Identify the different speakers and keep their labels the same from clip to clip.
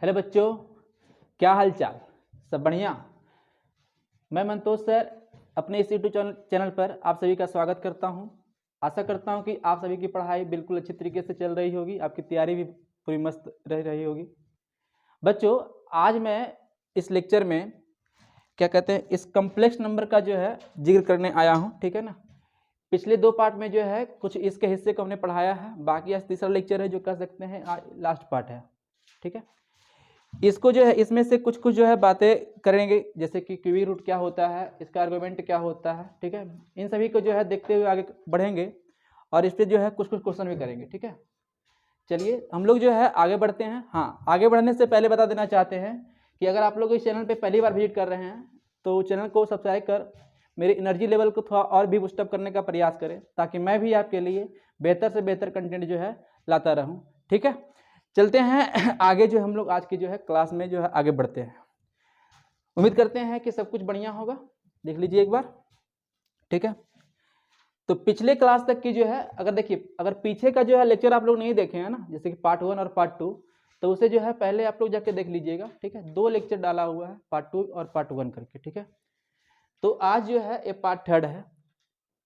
Speaker 1: Hello बच्चों, क्या हाल चाल? सब बढ़िया। मैं मंतोष सर अपने इस यूट्यूब चैनल पर आप सभी का स्वागत करता हूं। आशा करता हूं कि आप सभी की पढ़ाई बिल्कुल अच्छी तरीके से चल रही होगी, आपकी तैयारी भी पूरी मस्त रह रही होगी। बच्चों, आज मैं इस लेक्चर में क्या कहते हैं इस कम्प्लेक्स नंबर का जो है जिक्र करने आया हूं, ठीक है ना। पिछले दो पार्ट में जो है कुछ इसके हिस्से को हमने पढ़ाया है, बाकी आज तीसरा लेक्चर है जो कह सकते हैं लास्ट पार्ट है, ठीक है। इसको जो है इसमें से कुछ कुछ जो है बातें करेंगे, जैसे कि क्यूबी रूट क्या होता है, इसका आर्गुमेंट क्या होता है, ठीक है। इन सभी को जो है देखते हुए आगे बढ़ेंगे और इस पर जो है कुछ कुछ क्वेश्चन भी करेंगे, ठीक है। चलिए हम लोग जो है आगे बढ़ते हैं। हाँ, आगे बढ़ने से पहले बता देना चाहते हैं कि अगर आप लोग इस चैनल पे पहली बार विजिट कर रहे हैं तो चैनल को सब्सक्राइब कर मेरे एनर्जी लेवल को थोड़ा और भी बूस्टअप करने का प्रयास करें, ताकि मैं भी आपके लिए बेहतर से बेहतर कंटेंट जो है लाता रहूं, ठीक है। चलते हैं आगे, जो हम लोग आज की जो है क्लास में जो है आगे बढ़ते हैं। उम्मीद करते हैं कि सब कुछ बढ़िया होगा। देख लीजिए एक बार, ठीक है। तो पिछले क्लास तक की जो है अगर देखिए, अगर पीछे का जो है लेक्चर आप लोग नहीं देखे हैं ना, जैसे कि पार्ट 1 और पार्ट 2, तो उसे जो है पहले आप लोग जाके देख लीजिएगा, ठीक है। 2 लेक्चर डाला हुआ है, पार्ट 2 और पार्ट 1 करके, ठीक है। तो आज जो है ये पार्ट 3 है।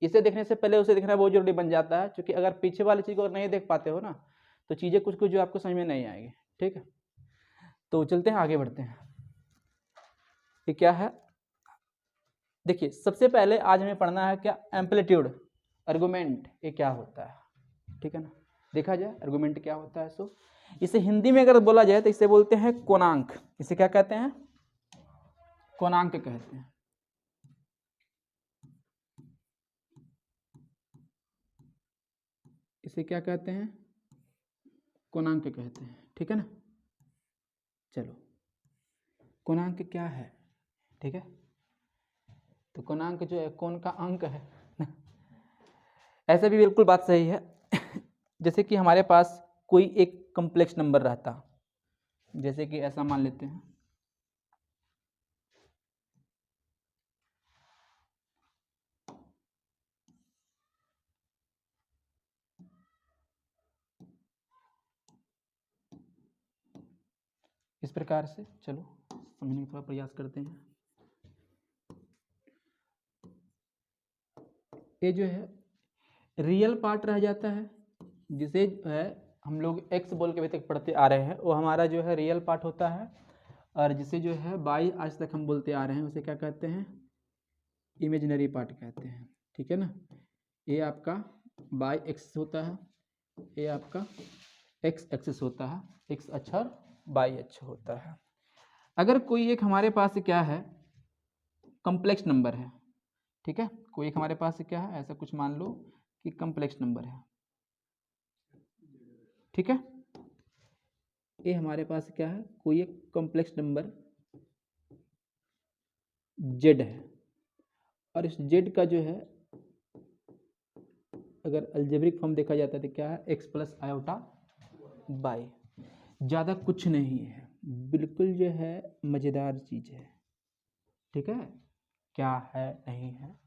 Speaker 1: इसे देखने से पहले उसे देखना बहुत जरूरी बन जाता है, क्योंकि अगर पीछे वाली चीज को नहीं देख पाते हो ना तो चीजें कुछ कुछ जो आपको समझ में नहीं आएगी, ठीक है। तो चलते हैं आगे बढ़ते हैं। ये क्या है, देखिए सबसे पहले आज हमें पढ़ना है क्या, एम्पलीट्यूड आर्गुमेंट ये क्या होता है, ठीक है ना। देखा जाए आर्गुमेंट क्या होता है। सो इसे हिंदी में अगर बोला जाए तो इसे बोलते हैं कोणांक। इसे क्या कहते हैं, कोणांक कहते हैं। इसे क्या कहते हैं, कोणांक कहते हैं, ठीक है ना। चलो, कोणांक क्या है, ठीक है। तो कोणांक जो है कौन का अंक है ऐसे भी बिल्कुल बात सही है जैसे कि हमारे पास कोई एक कॉम्प्लेक्स नंबर रहता, जैसे कि ऐसा मान लेते हैं, इस प्रकार से। चलो समझने का थोड़ा प्रयास करते हैं। ये जो है रियल पार्ट रह जाता है, जिसे जो है हम लोग एक्स बोल के अभी तक पढ़ते आ रहे हैं, वो हमारा जो है रियल पार्ट होता है। और जिसे जो है बाई आज तक हम बोलते आ रहे हैं उसे क्या कहते हैं, इमेजिनरी पार्ट कहते हैं, ठीक है ना। ये आपका बाई एक्सिस होता है, ये आपका एक्स एक्सिस होता है, एक्स अक्ष और बाई अक्ष होता है। अगर कोई एक हमारे पास क्या है कॉम्प्लेक्स नंबर है, ठीक है, कोई एक हमारे पास क्या है ऐसा कुछ मान लो कि कॉम्प्लेक्स नंबर है, ठीक है। ये हमारे पास क्या है, कोई एक कॉम्प्लेक्स नंबर जेड है, और इस जेड का जो है अगर अलजेब्रिक फॉर्म देखा जाता है तो क्या है, एक्स प्लस आयोटा बाई। ज़्यादा कुछ नहीं है, बिल्कुल जो है मज़ेदार चीज़ है, ठीक है। क्या है नहीं है,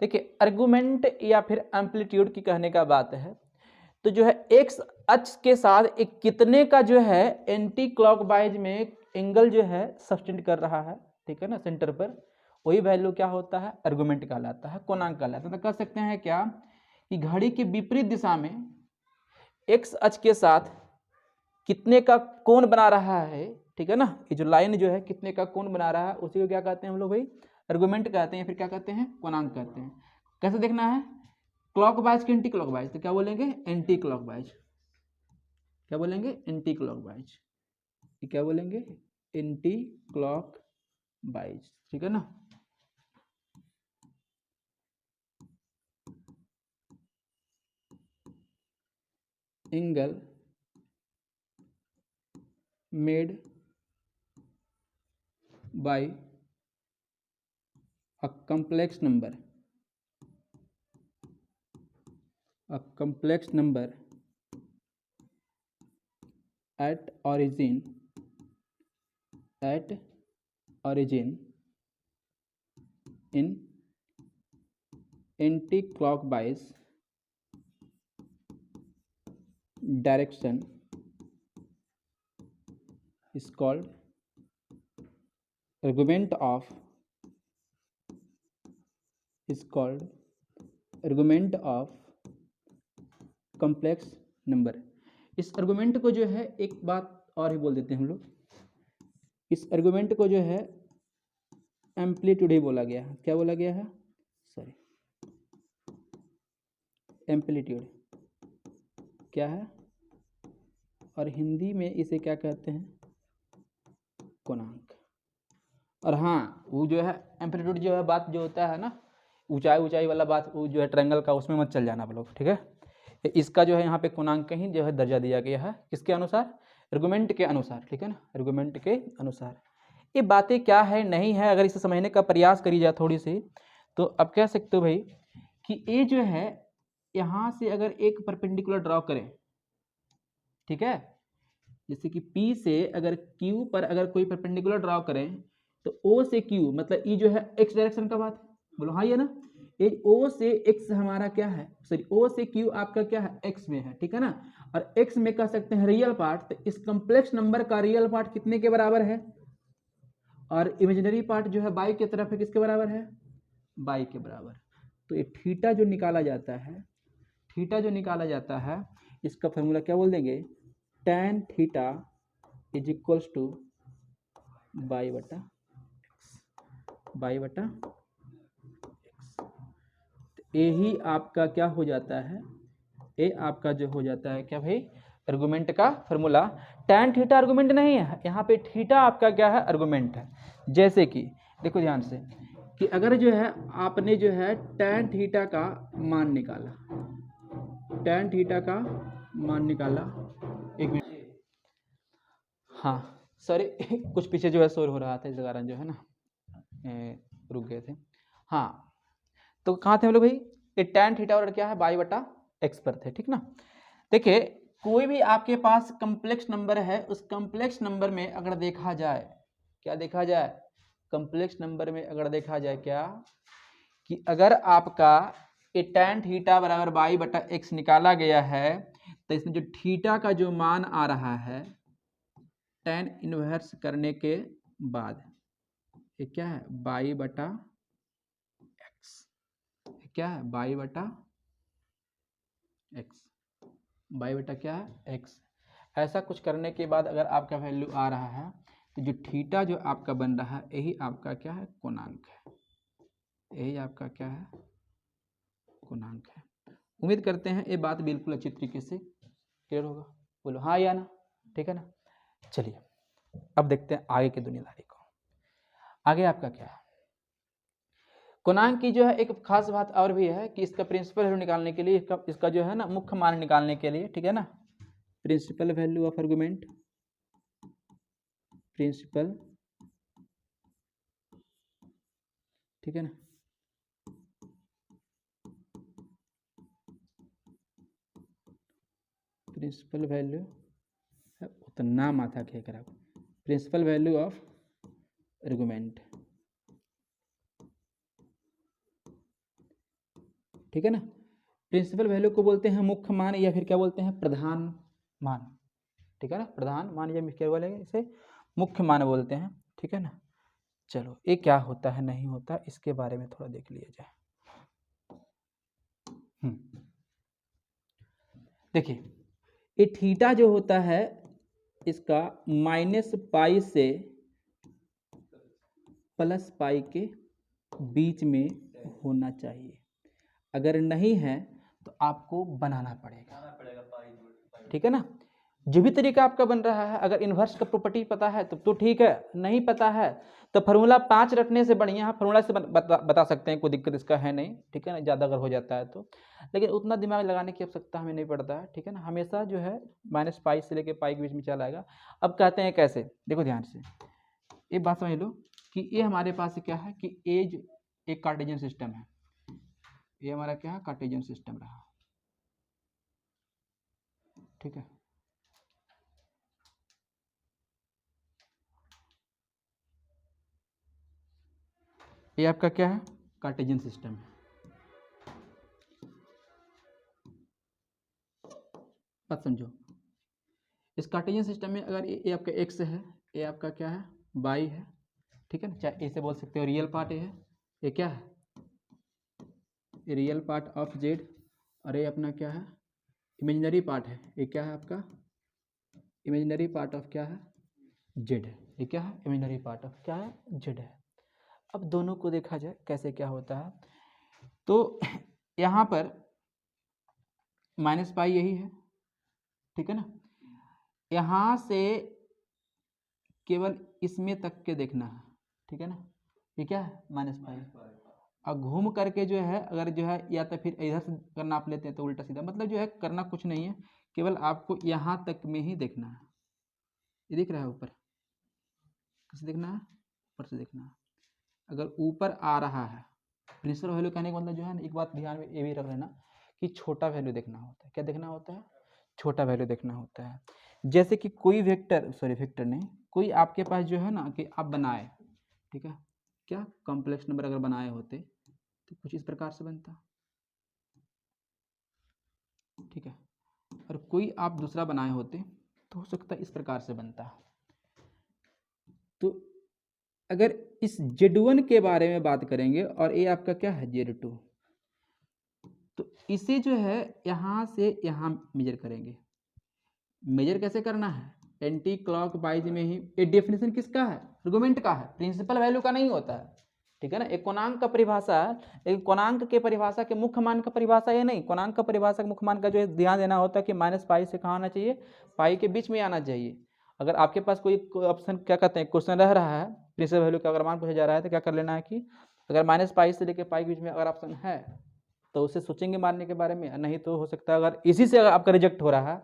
Speaker 1: देखिए आर्गुमेंट या फिर एम्पलीट्यूड की कहने का बात है तो जो है एक्स अक्ष के साथ एक कितने का जो है एंटी क्लॉकवाइज में एंगल जो है सब्टेंड कर रहा है, ठीक है ना, सेंटर पर, वही वैल्यू क्या होता है, आर्गुमेंट कहलाता है, कोणांक कहलाता है। तो कह सकते हैं क्या कि घड़ी की विपरीत दिशा में एक्स अक्ष के साथ कितने का कोण बना रहा है, ठीक है ना, ये जो लाइन जो है कितने का कोण बना रहा है उसी को क्या कहते हैं हम लोग भाई, आर्गुमेंट कहते हैं, फिर क्या कहते हैं, कोणांक कहते हैं। कैसे देखना है, क्लॉकवाइज की एंटी क्लॉकवाइज, तो क्या बोलेंगे, एंटी क्लॉकवाइज। क्या बोलेंगे, एंटी क्लॉकवाइज। क्या बोलेंगे, एंटी क्लॉकवाइज, ठीक है ना। Angle made by a complex number, a complex number at origin in anti-clockwise direction is called argument of complex number. इस आर्गुमेंट को जो है एक बात और ही बोल देते हैं हम लोग, इस आर्गुमेंट को जो है एम्पलीट्यूड ही बोला गया है। क्या बोला गया है? सॉरी, एम्पलीट्यूड क्या है, और हिंदी में इसे क्या कहते हैं? कोणांक। और हाँ, वो जो है एम्पलीट्यूड जो है बात जो होता है ना, ऊंचाई वाला बात, वो जो है ट्रायंगल का, उसमें मत चल जाना आप लोग, ठीक है। इसका जो है यहाँ पे कोणांक ही जो है दर्जा दिया गया है, किसके अनुसार? आर्गुमेंट के अनुसार, ठीक है ना, आर्गुमेंट के अनुसार। ये बातें क्या है नहीं है, अगर इसे समझने का प्रयास करी जाए थोड़ी सी, तो आप कह सकते हो भाई कि ये जो है यहाँ से अगर एक परपेंडिकुलर ड्रॉ करें, ठीक है, जैसे कि P से अगर Q पर अगर कोई परपेंडिकुलर ड्रॉ करें, तो O से Q मतलब E जो है x डायरेक्शन का बात है, बोलो हाँ ये ना, ये O से x हमारा क्या है, सॉरी O से Q आपका क्या है, x में है, ठीक है ना, और x में कह सकते हैं रियल पार्ट, तो इस कम्प्लेक्स नंबर का रियल पार्ट कितने के बराबर है, और इमेजिनरी पार्ट जो है बाई की तरफ है, किसके बराबर है, बाई के बराबर। तो ये थीटा जो निकाला जाता है, थीटा जो निकाला जाता है, इसका फॉर्मूला क्या बोल देंगे, tan theta is equals two by बटा एक्स। यही आपका क्या हो जाता है, ये आपका जो हो जाता है क्या भाई, आर्गुमेंट का फॉर्मूला। tan थीटा आर्गुमेंट नहीं है, यहाँ पे थीटा आपका क्या है, आर्गुमेंट है। जैसे कि देखो ध्यान से कि अगर जो है आपने जो है tan थीटा का मान निकाला, tan थीटा का मान निकाला, एक मिनट, हाँ सॉरी कुछ पीछे जो है शोर हो रहा था, इस कारण जो है ना रुक गए थे। हाँ, तो कहाँ थे हम लोग भाई, ये tan थीटा और क्या है, बाई बटा एक्स पर थे, ठीक ना। देखिए कोई भी आपके पास कम्प्लेक्स नंबर है, उस कम्प्लेक्स नंबर में अगर देखा जाए, क्या देखा जाए, कम्प्लेक्स नंबर में अगर देखा जाए क्या, कि अगर आपका ये tan थीटा बराबर बाई बटा एक्स निकाला गया है, तो इसमें जो थीटा का जो मान आ रहा है tan इनवर्स करने के बाद, ये क्या है, बाई बटा एक्स, क्या है, बाई बटा एक्स, बाई बटा क्या है, एक्स। ऐसा कुछ करने के बाद अगर आपका वैल्यू आ रहा है, तो जो थीटा जो आपका बन रहा है, यही आपका क्या है, कोणांक है, यही आपका क्या है, कोणांक है। उम्मीद करते हैं ये बात बिल्कुल अच्छी तरीके से क्लियर होगा, बोलो हाँ या ना, ठीक है ना। चलिए अब देखते हैं आगे की दुनियादारी को। आगे आपका क्या है, कोणांक की जो है एक खास बात और भी है कि इसका प्रिंसिपल वैल्यू निकालने के लिए, इसका जो है ना मुख्य मान निकालने के लिए, ठीक है ना, principal value of argument, principal, ठीक है ना, प्रिंसिपल वैल्यू, उतना माथा खे खराब, प्रिंसिपल वैल्यू ऑफ आर्गुमेंट, ठीक है ना। प्रिंसिपल वैल्यू को बोलते हैं मुख्य मान, या फिर क्या बोलते हैं, प्रधान मान, ठीक है ना, प्रधान मान, या क्या बोलेंगे इसे, मुख्य मान बोलते हैं, ठीक है ना। चलो ये क्या होता है नहीं होता, इसके बारे में थोड़ा देख लिया जाए। देखिए ये थीटा जो होता है, इसका माइनस पाई से प्लस पाई के बीच में होना चाहिए, अगर नहीं है तो आपको बनाना पड़ेगा, ठीक है ना। जो भी तरीका आपका बन रहा है, अगर इन्वर्स का प्रॉपर्टी पता है तो ठीक है, नहीं पता है तो फार्मूला 5 रटने से बढ़िया है, फार्मूला से बता सकते हैं, कोई दिक्कत इसका है नहीं, ठीक है ना, ज़्यादा अगर हो जाता है तो, लेकिन उतना दिमाग लगाने की आवश्यकता हमें नहीं पड़ता है, ठीक है ना। हमेशा जो है माइनस पाई से लेकर पाई के बीच में चला आएगा। अब कहते हैं कैसे, देखो ध्यान से ये बात समझ लो कि ये हमारे पास क्या है कि एज एक कार्टेशियन सिस्टम है, ये हमारा क्या है, कार्टेशियन सिस्टम रहा, ठीक है। ये आपका क्या है, कार्टेशियन सिस्टम है। बात समझो, इस कार्टेशियन सिस्टम में अगर ये आपका एक्स है, ये आपका क्या है, बाई है, ठीक है ना, चाहे इसे बोल सकते हो रियल पार्ट है, ये क्या है, रियल पार्ट ऑफ जेड, और ये अपना क्या है, इमेजिनरी पार्ट है, ये क्या है आपका, इमेजिनरी पार्ट ऑफ क्या है, जेड है, ये क्या है, इमेजिनरी पार्ट ऑफ क्या है, जेड है। अब दोनों को देखा जाए कैसे क्या होता है, तो यहाँ पर माइनस पाई यही है, ठीक है ना, यहाँ से केवल इसमें तक के देखना है, ठीक है ना, ये क्या है, माइनस पाई, और घूम करके जो है अगर जो है या तो फिर इधर से अगर नाप लेते हैं तो उल्टा सीधा, मतलब जो है करना कुछ नहीं है, केवल आपको यहाँ तक में ही देखना है, ये दिख रहा है ऊपर, कैसे देखना है, ऊपर से देखना है, अगर ऊपर आ रहा है, प्रिंसिपल वैल्यू कहने का मतलब जो है ना, एक बात ध्यान में ये भी रख लेना कि छोटा वैल्यू देखना होता है, क्या देखना होता है, छोटा वैल्यू देखना होता है। जैसे कि कोई वेक्टर, सॉरी वेक्टर नहीं, कोई आपके पास जो है ना कि आप बनाए, ठीक है, क्या कॉम्प्लेक्स नंबर अगर बनाए होते तो कुछ इस प्रकार से बनता, ठीक है, और कोई आप दूसरा बनाए होते तो हो सकता है इस प्रकार से बनता। तो अगर इस Z1 के बारे में बात करेंगे और ये आपका क्या है Z2, तो इसे जो है यहाँ से यहाँ मेजर करेंगे, मेजर कैसे करना है, एंटी क्लॉक वाइज में ही, ये डेफिनेशन किसका है, आर्गुमेंट का है, प्रिंसिपल वैल्यू का नहीं होता है, ठीक है ना, एक कोणांक का परिभाषा है, लेकिन कोणांक के परिभाषा के मुख्य मान का परिभाषा ये नहीं, कोणांक का परिभाषा के मुख्य मान का जो है ध्यान देना होता है कि माइनस पाई से कहाँ आना चाहिए, पाई के बीच में आना चाहिए। अगर आपके पास कोई ऑप्शन क्या कहते हैं क्वेश्चन रह रहा है, प्रिंसिपल वैल्यू का अगर मान पूछा जा रहा है तो क्या कर लेना है कि अगर माइनस पाई से लेकर पाई के बीच में अगर ऑप्शन है तो उसे सोचेंगे मारने के बारे में, नहीं तो हो सकता है अगर इसी से अगर आपका रिजेक्ट हो रहा है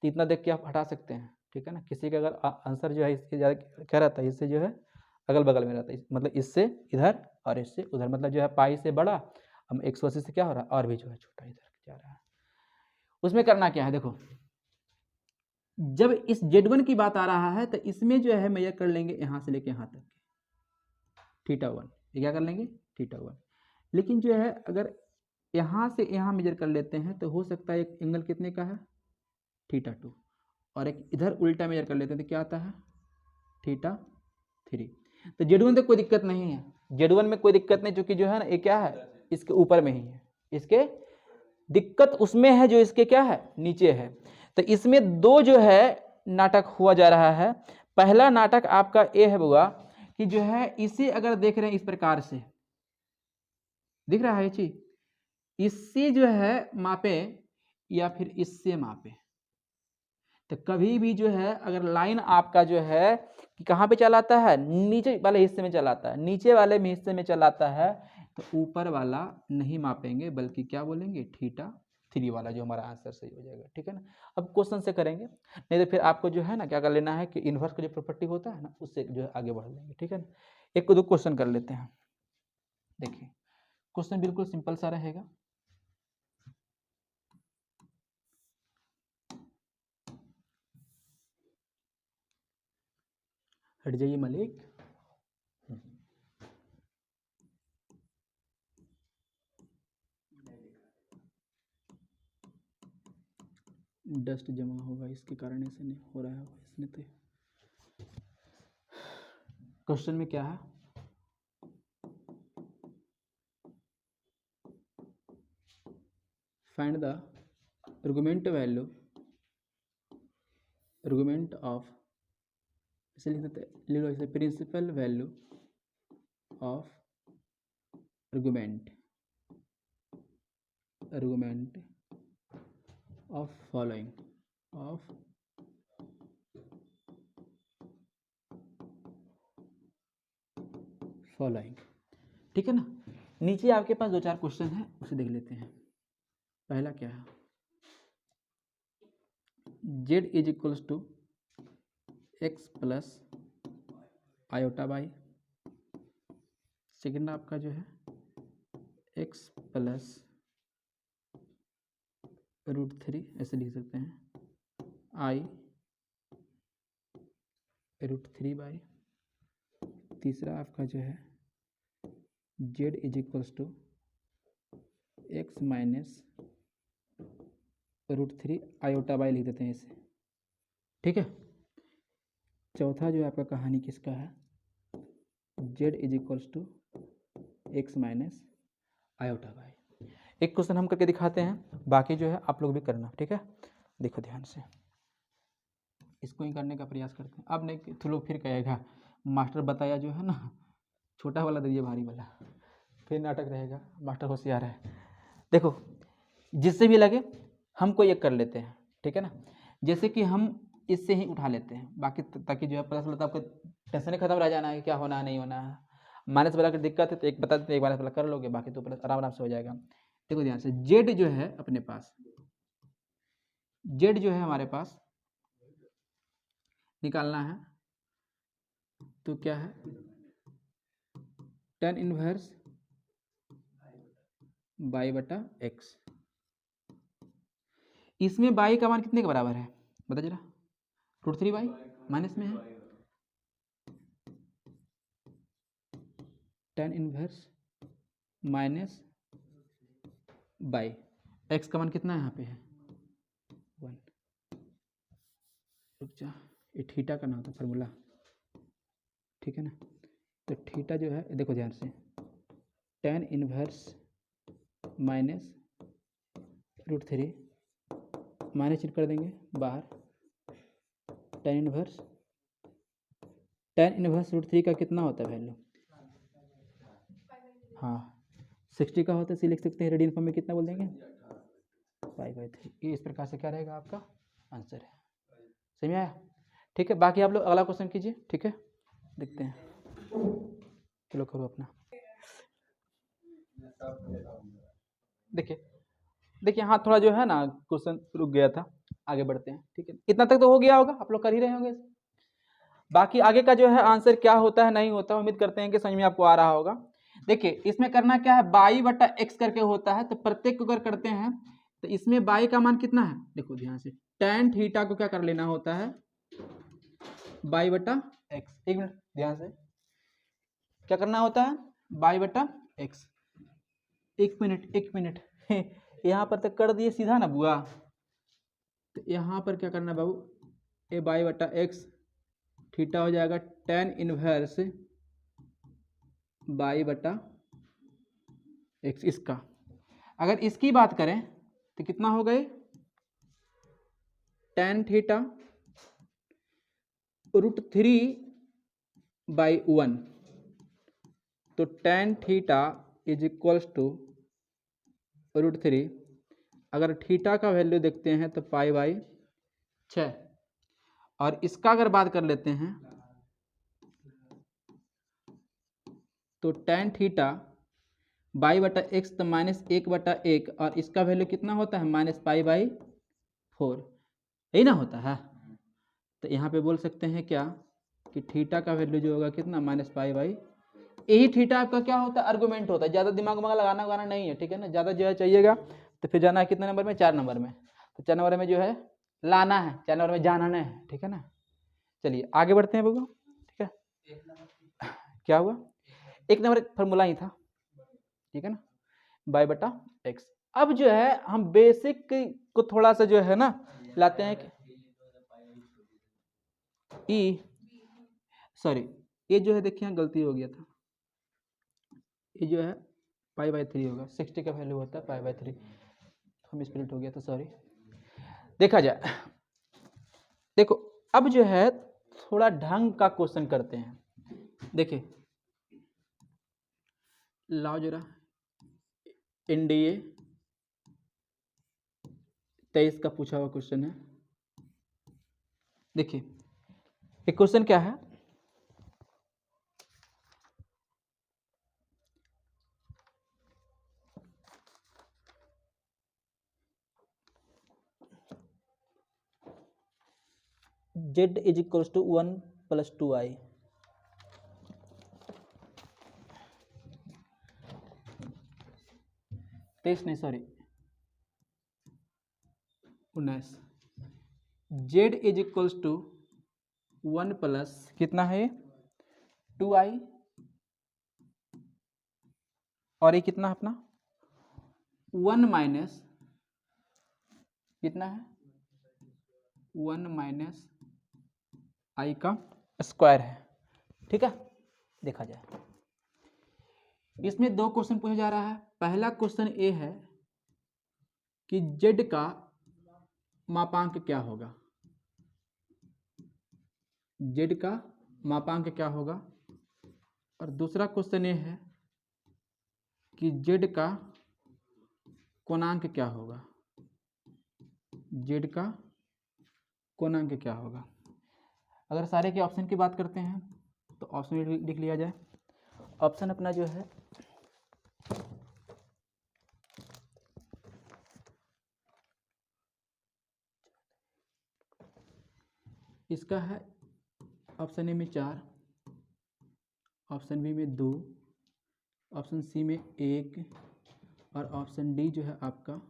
Speaker 1: तो इतना देख के आप हटा सकते हैं, ठीक है ना, किसी का अगर आंसर जो है इसके ज़्यादा क्या रहता है, इससे जो है अगल बगल में रहता है, मतलब इससे इधर और इससे उधर, मतलब जो है पाई से बड़ा, हम 180 से क्या हो रहा है और भी जो है छोटा इधर जा रहा है। उसमें करना क्या है, देखो जब इस Z1 की बात आ रहा है तो इसमें जो है मेजर कर लेंगे यहाँ से लेके यहाँ तक θ1, ये क्या कर लेंगे θ1, लेकिन जो है अगर यहाँ से यहाँ मेजर कर लेते हैं तो हो सकता है एक एंगल कितने का है θ2, और एक इधर उल्टा मेजर कर लेते हैं तो क्या आता है θ3। तो Z1 तो कोई दिक्कत नहीं है, Z1 में कोई दिक्कत नहीं, क्योंकि जो है ना ये क्या है इसके ऊपर में ही है, इसके दिक्कत उसमें है जो इसके क्या है नीचे है। तो इसमें दो जो है नाटक हुआ जा रहा है, पहला नाटक आपका ये है बुआ कि जो है इसे अगर देख रहे हैं इस प्रकार से दिख रहा है ये चीज, इससे जो है मापे या फिर इससे मापे, तो कभी भी जो है अगर लाइन आपका जो है कि कहाँ पे चलाता है, नीचे वाले हिस्से में चलाता है, नीचे वाले हिस्से में चलाता है तो ऊपर वाला नहीं मापेंगे बल्कि क्या बोलेंगे θ3 वाला, जो हमारा आंसर सही हो जाएगा, ठीक है ना। अब क्वेश्चन से करेंगे, नहीं तो फिर आपको जो है ना क्या कर लेना है कि इन्वर्स का जो प्रॉपर्टी होता है ना उससे जो है आगे बढ़ लेंगे, ठीक है ना। एक को दो क्वेश्चन कर लेते हैं, देखिए क्वेश्चन बिल्कुल सिंपल सा रहेगा। हट जाइए मलिक, डस्ट जमा होगा इसके कारण ऐसे नहीं हो रहा है इसमें। तो क्वेश्चन में क्या है, find the argument value, argument of, इसे लिख देते लिख लो इसे principal value of argument, argument of following, of following, ठीक है ना। नीचे आपके पास दो चार क्वेश्चन है उसे देख लेते हैं। पहला क्या है, z is equals to x plus iota y, second आपका जो है x प्लस √3, ऐसे लिख सकते हैं i √3 बाई, तीसरा आपका जो है z is equals to x minus √3 iota y लिख देते हैं इसे, ठीक है। चौथा जो है आपका कहानी किसका है, z is equals to x minus iota y. एक क्वेश्चन हम करके दिखाते हैं, बाकी जो है आप लोग भी करना, ठीक है। देखो ध्यान से, इसको ही करने का प्रयास करते हैं। अब नहीं तो लोग फिर कहेगा मास्टर बताया जो है ना छोटा वाला दीजिए भारी वाला, फिर नाटक रहेगा मास्टर होशियार है। देखो जिससे भी लगे हमको ये कर लेते हैं, ठीक है ना। जैसे कि हम इससे ही उठा लेते हैं, बाकी ताकि जो है पता चलता आपको टेंशन ही खत्म रह जाना है क्या होना है नहीं होना है। माइनस वाला की दिक्कत है तो एक बता देते, एक माइनस वाला कर लोगे, बाकी तो प्लस आराम आराम से हो जाएगा। देखो ध्यान से, जेड जो है अपने पास, जेड जो है हमारे पास निकालना है तो क्या है, tan इनवर्स बाई बटा एक्स। इसमें बाई का मान कितने के बराबर है बता जरा, √3 माइनस में है, tan inverse minus by x का मान कितना है यहाँ पे है 1। रुक जा, ये थीटा का नाम था फार्मूला, ठीक है ना। तो थीटा जो है देखो ध्यान से, tan इनवर्स माइनस √3 माइनस चिन्ह कर देंगे बाहर, tan इनवर्स √3 का कितना होता है वैल्यू, हाँ 60 का होता है, इसे लिख सकते हैं रेडियन फॉर्म में, कितना बोल देंगे π/3। ये इस प्रकार से क्या रहेगा आपका आंसर है, समझ में आया, ठीक है। बाकी आप लोग अगला क्वेश्चन कीजिए, ठीक है, देखते हैं, चलो करो अपना। देखिए हाँ थोड़ा जो है ना क्वेश्चन रुक गया था, आगे बढ़ते हैं, ठीक है। इतना तक तो हो गया होगा, आप लोग कर ही रहे होंगे। बाकी आगे का जो है आंसर क्या होता है नहीं होता, उम्मीद करते हैं कि समझ में आपको आ रहा होगा। देखिए इसमें करना क्या है, बाई बटा एक्स करके होता है, तो प्रत्येक को अगर करते हैं तो इसमें बाई का मान कितना है, देखो ध्यान से, tan थीटा को क्या कर लेना होता है बाई बटा एक्स। एक मिनट ध्यान से, क्या करना होता है बाई बटा एक्स। एक मिनट यहाँ पर तक कर दिए सीधा ना बुआ, तो यहाँ पर क्या करना बाबू, ए बाई बटा एक्स थीटा हो जाएगा tan इनवर्स बाई बटा एक्स। इसका अगर इसकी बात करें तो कितना हो गए, tan थीटा √3/1, तो tan theta is equals to √3। अगर थीटा का वैल्यू देखते हैं तो π/6, और इसका अगर बात कर लेते हैं तो tan थीटा बाई बटा एक्स तो -1/1, और इसका वैल्यू कितना होता है -π/4, यही ना होता है। तो यहाँ पे बोल सकते हैं क्या कि थीटा का वैल्यू जो होगा कितना -π/, यही थीटा आपका क्या होता है आर्गुमेंट होता है, ज़्यादा दिमाग में लगाना नहीं है, ठीक है ना। ज़्यादा जो है चाहिएगा तो फिर जाना है कितने नंबर में, 4 नंबर में, तो 4 नंबर में जो है लाना है, 4 नंबर में जाना है, ठीक है ना। चलिए आगे बढ़ते हैं बबू, ठीक है। क्या हुआ, 1 नंबर फार्मूला ही था, ठीक है ना, बाई बटा एक्स। अब जो है हम बेसिक को थोड़ा सा जो है ना लाते हैं कि सॉरी ये जो है देखिए यहाँ गलती हो गया था, ये जो है π/3 होगा, 60 का वैल्यू होता है π/3, हम स्प्लिट हो गया था, सॉरी। देखा जाए, देखो अब जो है थोड़ा ढंग का क्वेश्चन करते हैं। देखिए लाओ जरा NDA 23 का पूछा हुआ क्वेश्चन है। देखिए एक क्वेश्चन क्या है, z is equals to 1 + 2i। तेईस नहीं sorry 19, z is equals to 1 plus कितना है 2i, और ये कितना है अपना 1 माइनस कितना है 1 - i का स्क्वायर है। ठीक है, देखा जाए इसमें दो क्वेश्चन पूछा जा रहा है। पहला क्वेश्चन ये है कि z का मापांक क्या होगा, z का मापांक क्या होगा। और दूसरा क्वेश्चन ये है कि z का कोणांक क्या होगा, z का कोणांक क्या होगा। अगर सारे के ऑप्शन की बात करते हैं तो ऑप्शन लिख लिया जाए। ऑप्शन अपना जो है इसका है ऑप्शन ए में 4, ऑप्शन बी में 2, ऑप्शन सी में 1 और ऑप्शन डी जो है आपका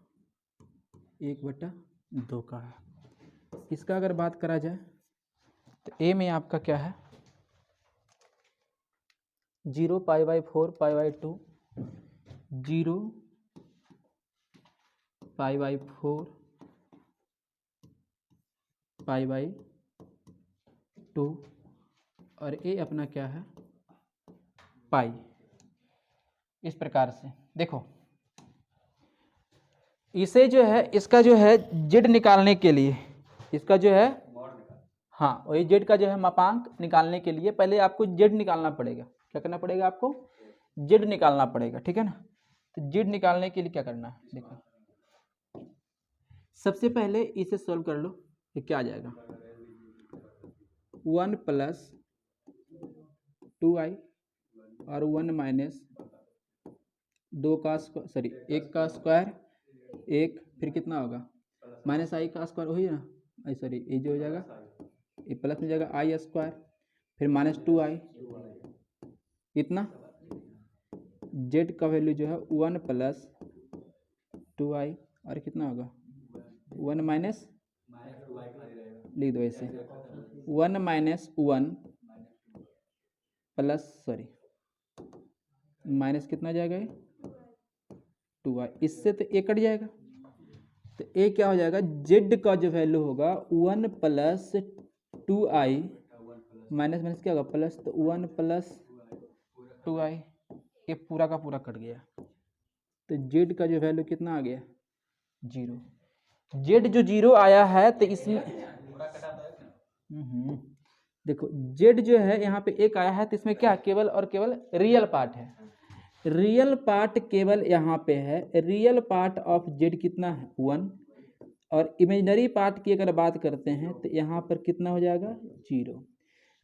Speaker 1: 1/2 का है। इसका अगर बात करा जाए तो ए में आपका क्या है 0 π/4 π/2, 0 π/4 π/2 और ए अपना क्या है पाई। इस प्रकार से देखो इसे जो है इसका जो है जेड निकालने के लिए, इसका जो है हाँ वही जेड का जो है मापांक निकालने के लिए पहले आपको जेड निकालना पड़ेगा। क्या करना पड़ेगा आपको, जेड निकालना पड़ेगा। ठीक है ना, तो जेड निकालने के लिए क्या करना है, देखो सबसे पहले इसे सॉल्व कर लो। ये क्या आ जाएगा 1 + 2i और 1 - 2 का सॉरी 1 का स्क्वायर 1 फिर कितना होगा -i का स्क्वायर वही ना, सॉरी ये जो हो जाएगा ये प्लस में जाएगा i स्क्वायर फिर -2i इतना। z का वैल्यू जो है 1 + 2i और कितना होगा 1 लिख दो ऐसे 1 - 1 प्लस सॉरी माइनस कितना जाएगा 2i, इससे तो a कट जाएगा तो a क्या हो जाएगा z का जो वैल्यू होगा 1 + 2i माइनस क्या होगा प्लस, तो 1 + 2i ये पूरा का पूरा कट गया तो z का जो वैल्यू कितना आ गया 0। z जो 0 आया है तो इसमें देखो z जो है यहाँ पे 1 आया है तो इसमें क्या केवल और केवल रियल पार्ट है, रियल पार्ट केवल यहाँ पे है। रियल पार्ट ऑफ z कितना है 1 और इमेजिनरी पार्ट की अगर बात करते हैं तो यहाँ पर कितना हो जाएगा 0।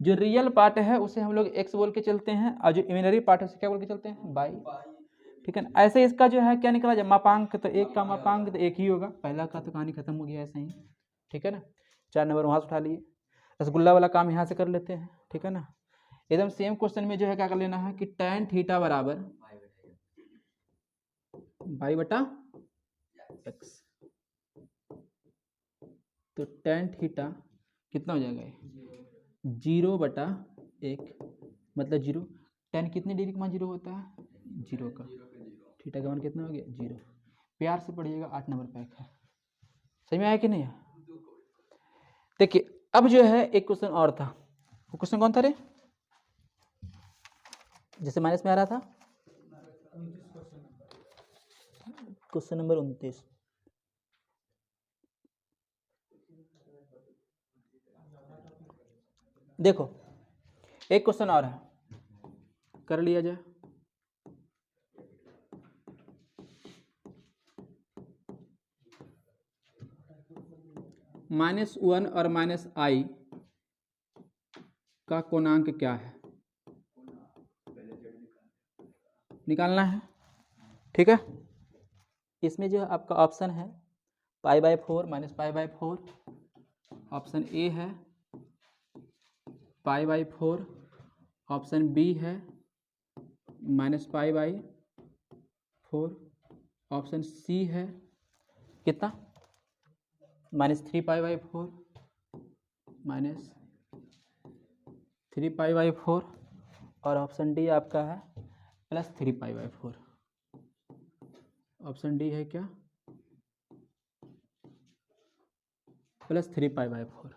Speaker 1: जो रियल पार्ट है उसे हम लोग x बोल के चलते हैं और जो इमेजिनरी पार्ट है उसे क्या बोल के चलते हैं y। ठीक है ना, ऐसे इसका जो है क्या निकला जाए मापांक, तो 1 का मापांक तो 1 ही होगा। पहला का तो कहानी खत्म हो गया ऐसे ही। ठीक है ना, 4 नंबर वहाँ से उठा लिए। रसगुल्ला वाला काम यहाँ से कर लेते हैं। ठीक है ना, एकदम सेम क्वेश्चन में जो है क्या कर लेना है कि tan θ बराबर y/x, तो tan θ कितना हो जाएगा 0/1 मतलब 0। tan कितने डिग्री का मान 0 होता है 0 का, थीटा का मान कितना हो गया 0। प्यार से पढ़िएगा 8 नंबर पैक है। सही में आया कि नहीं। देखिए अब जो है एक क्वेश्चन और था, वो क्वेश्चन कौन था रे जैसे माइनस में आ रहा था, क्वेश्चन नंबर 29। देखो एक क्वेश्चन और है, कर लिया जाए। -1 और -i का कोणांक क्या है निकालना है। ठीक है, इसमें जो आपका ऑप्शन है π/4 -π/4, ऑप्शन ए है π/4, ऑप्शन बी है -π/4, ऑप्शन सी है कितना -3π/4 -3π/4 और ऑप्शन डी आपका है +3π/4। ऑप्शन डी है क्या +3π/4।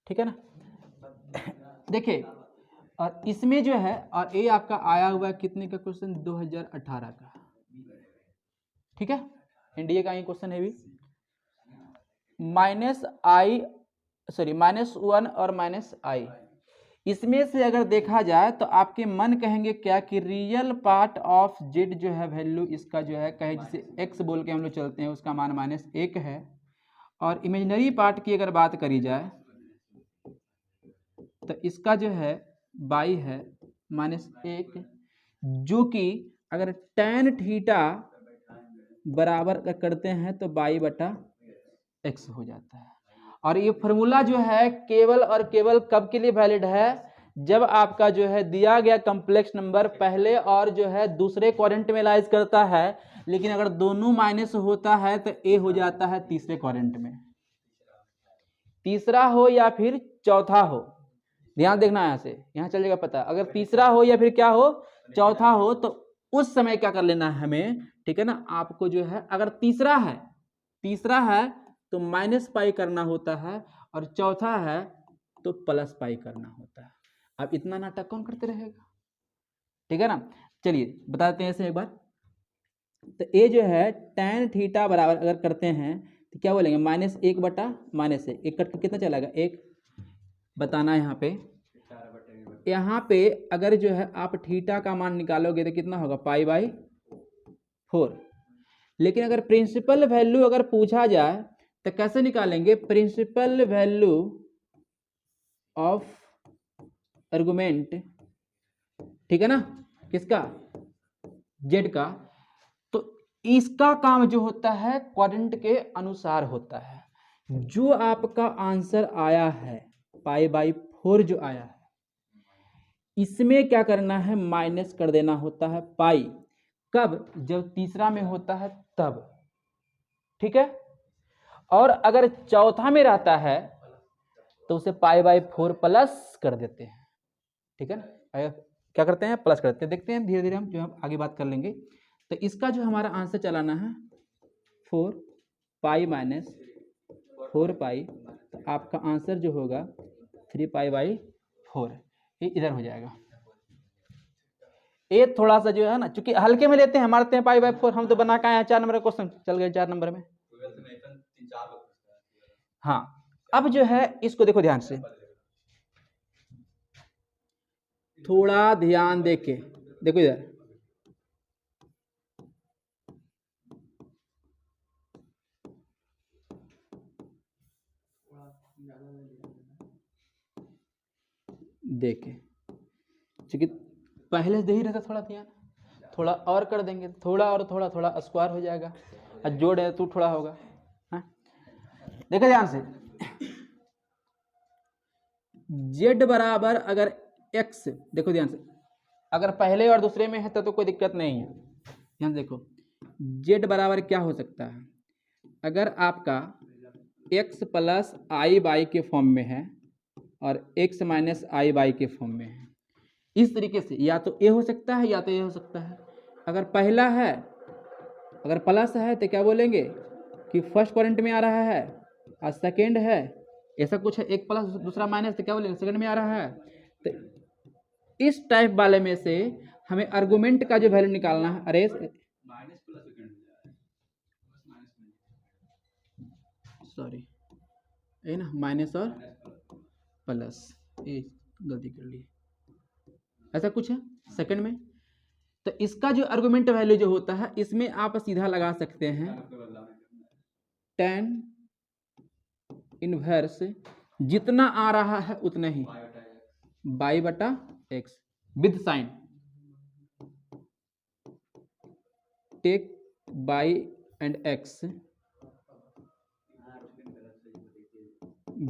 Speaker 1: ठीक है ना, देखिए, और इसमें जो है, और ये आपका आया हुआ है कितने का क्वेश्चन, 2018 का, ठीक है, एनडीए का ये क्वेश्चन है भी। -1 और -i, इसमें से अगर देखा जाए तो आपके मन कहेंगे क्या कि रियल पार्ट ऑफ जेड जो है वैल्यू इसका जो है कहे जिसे x बोल के हम लोग चलते हैं, उसका मान -1 है। और इमेजिनरी पार्ट की अगर बात करी जाए तो इसका जो है y है -1, जो कि अगर tan थीटा बराबर करते हैं तो y/x हो जाता है। और ये फॉर्मूला जो है केवल और केवल कब के लिए वैलिड है, जब आपका जो है दिया गया कॉम्प्लेक्स नंबर पहले और जो है दूसरे क्वाड्रेंट में लाइज करता है, लेकिन अगर दोनों माइनस होता है तो ए हो जाता है तीसरे क्वाड्रेंट में, तीसरा हो या फिर चौथा हो, ध्यान देखना यहां से, यहां चल जाएगा पता। अगर तीसरा हो या फिर क्या हो, चौथा हो, तो उस समय क्या कर लेना है हमें, ठीक है ना, आपको जो है अगर तीसरा है तो -पाई करना होता है, और चौथा है तो +पाई करना होता है। अब इतना नाटक कौन करते रहेगा, ठीक है ना। चलिए बताते हैं इसे एक बार। तो ये जो है tan थीटा बराबर अगर करते हैं तो क्या बोलेंगे, -1/-1, एक कट कितना चलेगा, 1 बताना है यहाँ पे अगर जो है आप थीटा का मान निकालोगे तो कितना होगा, π/4। लेकिन अगर प्रिंसिपल वैल्यू अगर पूछा जाए तो कैसे निकालेंगे, प्रिंसिपल वैल्यू ऑफ आर्गुमेंट, ठीक है ना, किसका, जेड का, तो इसका काम जो होता है क्वाड्रेंट के अनुसार होता है। जो आपका आंसर आया है π/4 जो आया है, इसमें क्या करना है, माइनस कर देना होता है पाई, कब, जब तीसरा में होता है तब, ठीक है। और अगर चौथा में रहता है तो उसे π/4 प्लस कर देते हैं, ठीक है ना, क्या करते हैं, प्लस करते हैं। देखते हैं धीरे धीरे हम जो हम आगे बात कर लेंगे। तो इसका जो हमारा आंसर चलाना है 4π-4π, तो आपका आंसर जो होगा 3π/4, ये इधर हो जाएगा। ये थोड़ा सा जो है ना, चूंकि हल्के में लेते हैं, मारते हैं π/4, हम तो बना के आए 4 नंबर का क्वेश्चन, चल गए 4 नंबर में। हाँ, अब जो है इसको देखो ध्यान से, थोड़ा ध्यान देके देखो इधर, देखे, क्योंकि पहले से ही रहता, थोड़ा ध्यान, थोड़ा और कर देंगे, थोड़ा और थोड़ा स्क्वायर हो जाएगा, और जोड़ है तो थोड़ा होगा। हाँ, देखो ध्यान से, जेड बराबर अगर एक्स, देखो ध्यान से, अगर पहले और दूसरे में है तो कोई दिक्कत नहीं है। ध्यान देखो, जेड बराबर क्या हो सकता है, अगर आपका x प्लस आई बाई के फॉर्म में है और x माइनस आई बाई के फॉर्म में है, इस तरीके से या तो ए हो सकता है या तो ए हो सकता है। अगर पहला है, अगर प्लस है तो क्या बोलेंगे कि फर्स्ट क्वाड्रेंट में आ रहा है, और सेकेंड है ऐसा कुछ है, एक प्लस दूसरा माइनस, तो क्या बोलेंगे सेकंड में आ रहा है। तो इस टाइप वाले में से हमें आर्गुमेंट का जो वैल्यू निकालना है, अरे सॉरी ये ना, माइनस और प्लस, ये गलती कर ली, ऐसा कुछ है सेकंड में। तो इसका जो आर्गुमेंट वैल्यू जो होता है, इसमें आप सीधा लगा सकते हैं tan इनवर्स, जितना आ रहा है उतना ही y/x with sign, take y and x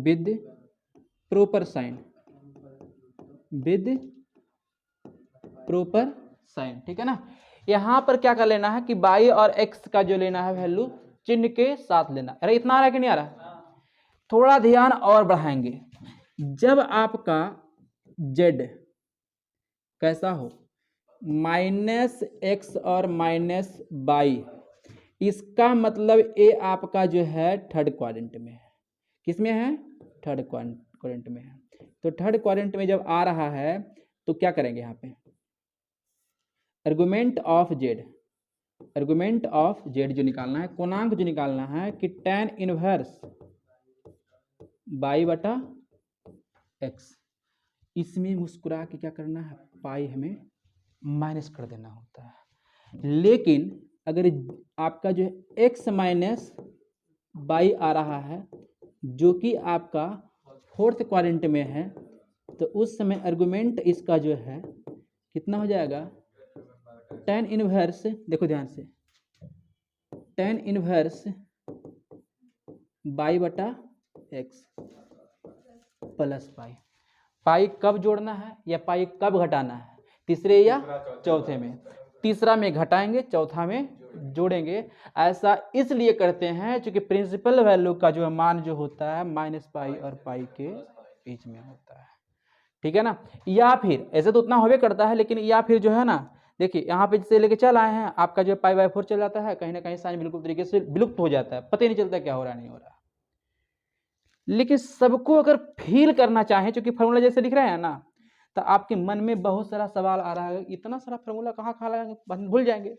Speaker 1: with proper sign, ठीक है ना। यहां पर क्या कर लेना है कि y और x का जो लेना है वैल्यू चिन्ह के साथ लेना। अरे इतना आ रहा है कि नहीं आ रहा, थोड़ा ध्यान और बढ़ाएंगे। जब आपका z कैसा हो, -x और -y, इसका मतलब ये आपका जो है थर्ड क्वाड्रेंट में है। किसमें है, थर्ड क्वाड्रेंट में है। तो थर्ड क्वाड्रेंट में जब आ रहा है तो क्या करेंगे यहाँ पे, argument of Z, argument of Z जो निकालना है, कोणांक जो निकालना है कि tan इनवर्स बाई बटा एक्स, इसमें मुस्कुरा के क्या करना है, पाई हमें माइनस कर देना होता है। लेकिन अगर आपका जो है एक्स माइनस बाई आ रहा है जो कि आपका फोर्थ क्वाड्रेंट में है, तो उस समय आर्गुमेंट इसका जो है कितना हो जाएगा, tan इनवर्स, देखो ध्यान से, tan इनवर्स बाई बटा एक्स प्लस पाई। पाई कब जोड़ना है या पाई कब घटाना है, तीसरे या चौथे में, तीसरा में घटाएंगे, चौथा में जोड़ेंगे। ऐसा इसलिए करते हैं क्योंकि प्रिंसिपल वैल्यू का जो मान जो होता है माइनस पाई और पाई के बीच में होता है, ठीक है ना। या फिर ऐसे तो उतना होवे करता है, लेकिन या फिर जो है ना, देखिए यहाँ पे जैसे लेके चल आए हैं, आपका जो पाई बाई 4 चल जाता है, कहीं ना कहीं साइन बिल्कुल तरीके से विलुप्त हो जाता है, पता ही नहीं चलता क्या हो रहा है नहीं हो रहा। लेकिन सबको अगर फील करना चाहें, क्योंकि फॉर्मूला जैसे लिख रहे हैं ना, तो आपके मन में बहुत सारा सवाल आ रहा है, इतना सारा फॉर्मूला कहाँ कहाँ लगाएंगे, भूल जाएंगे।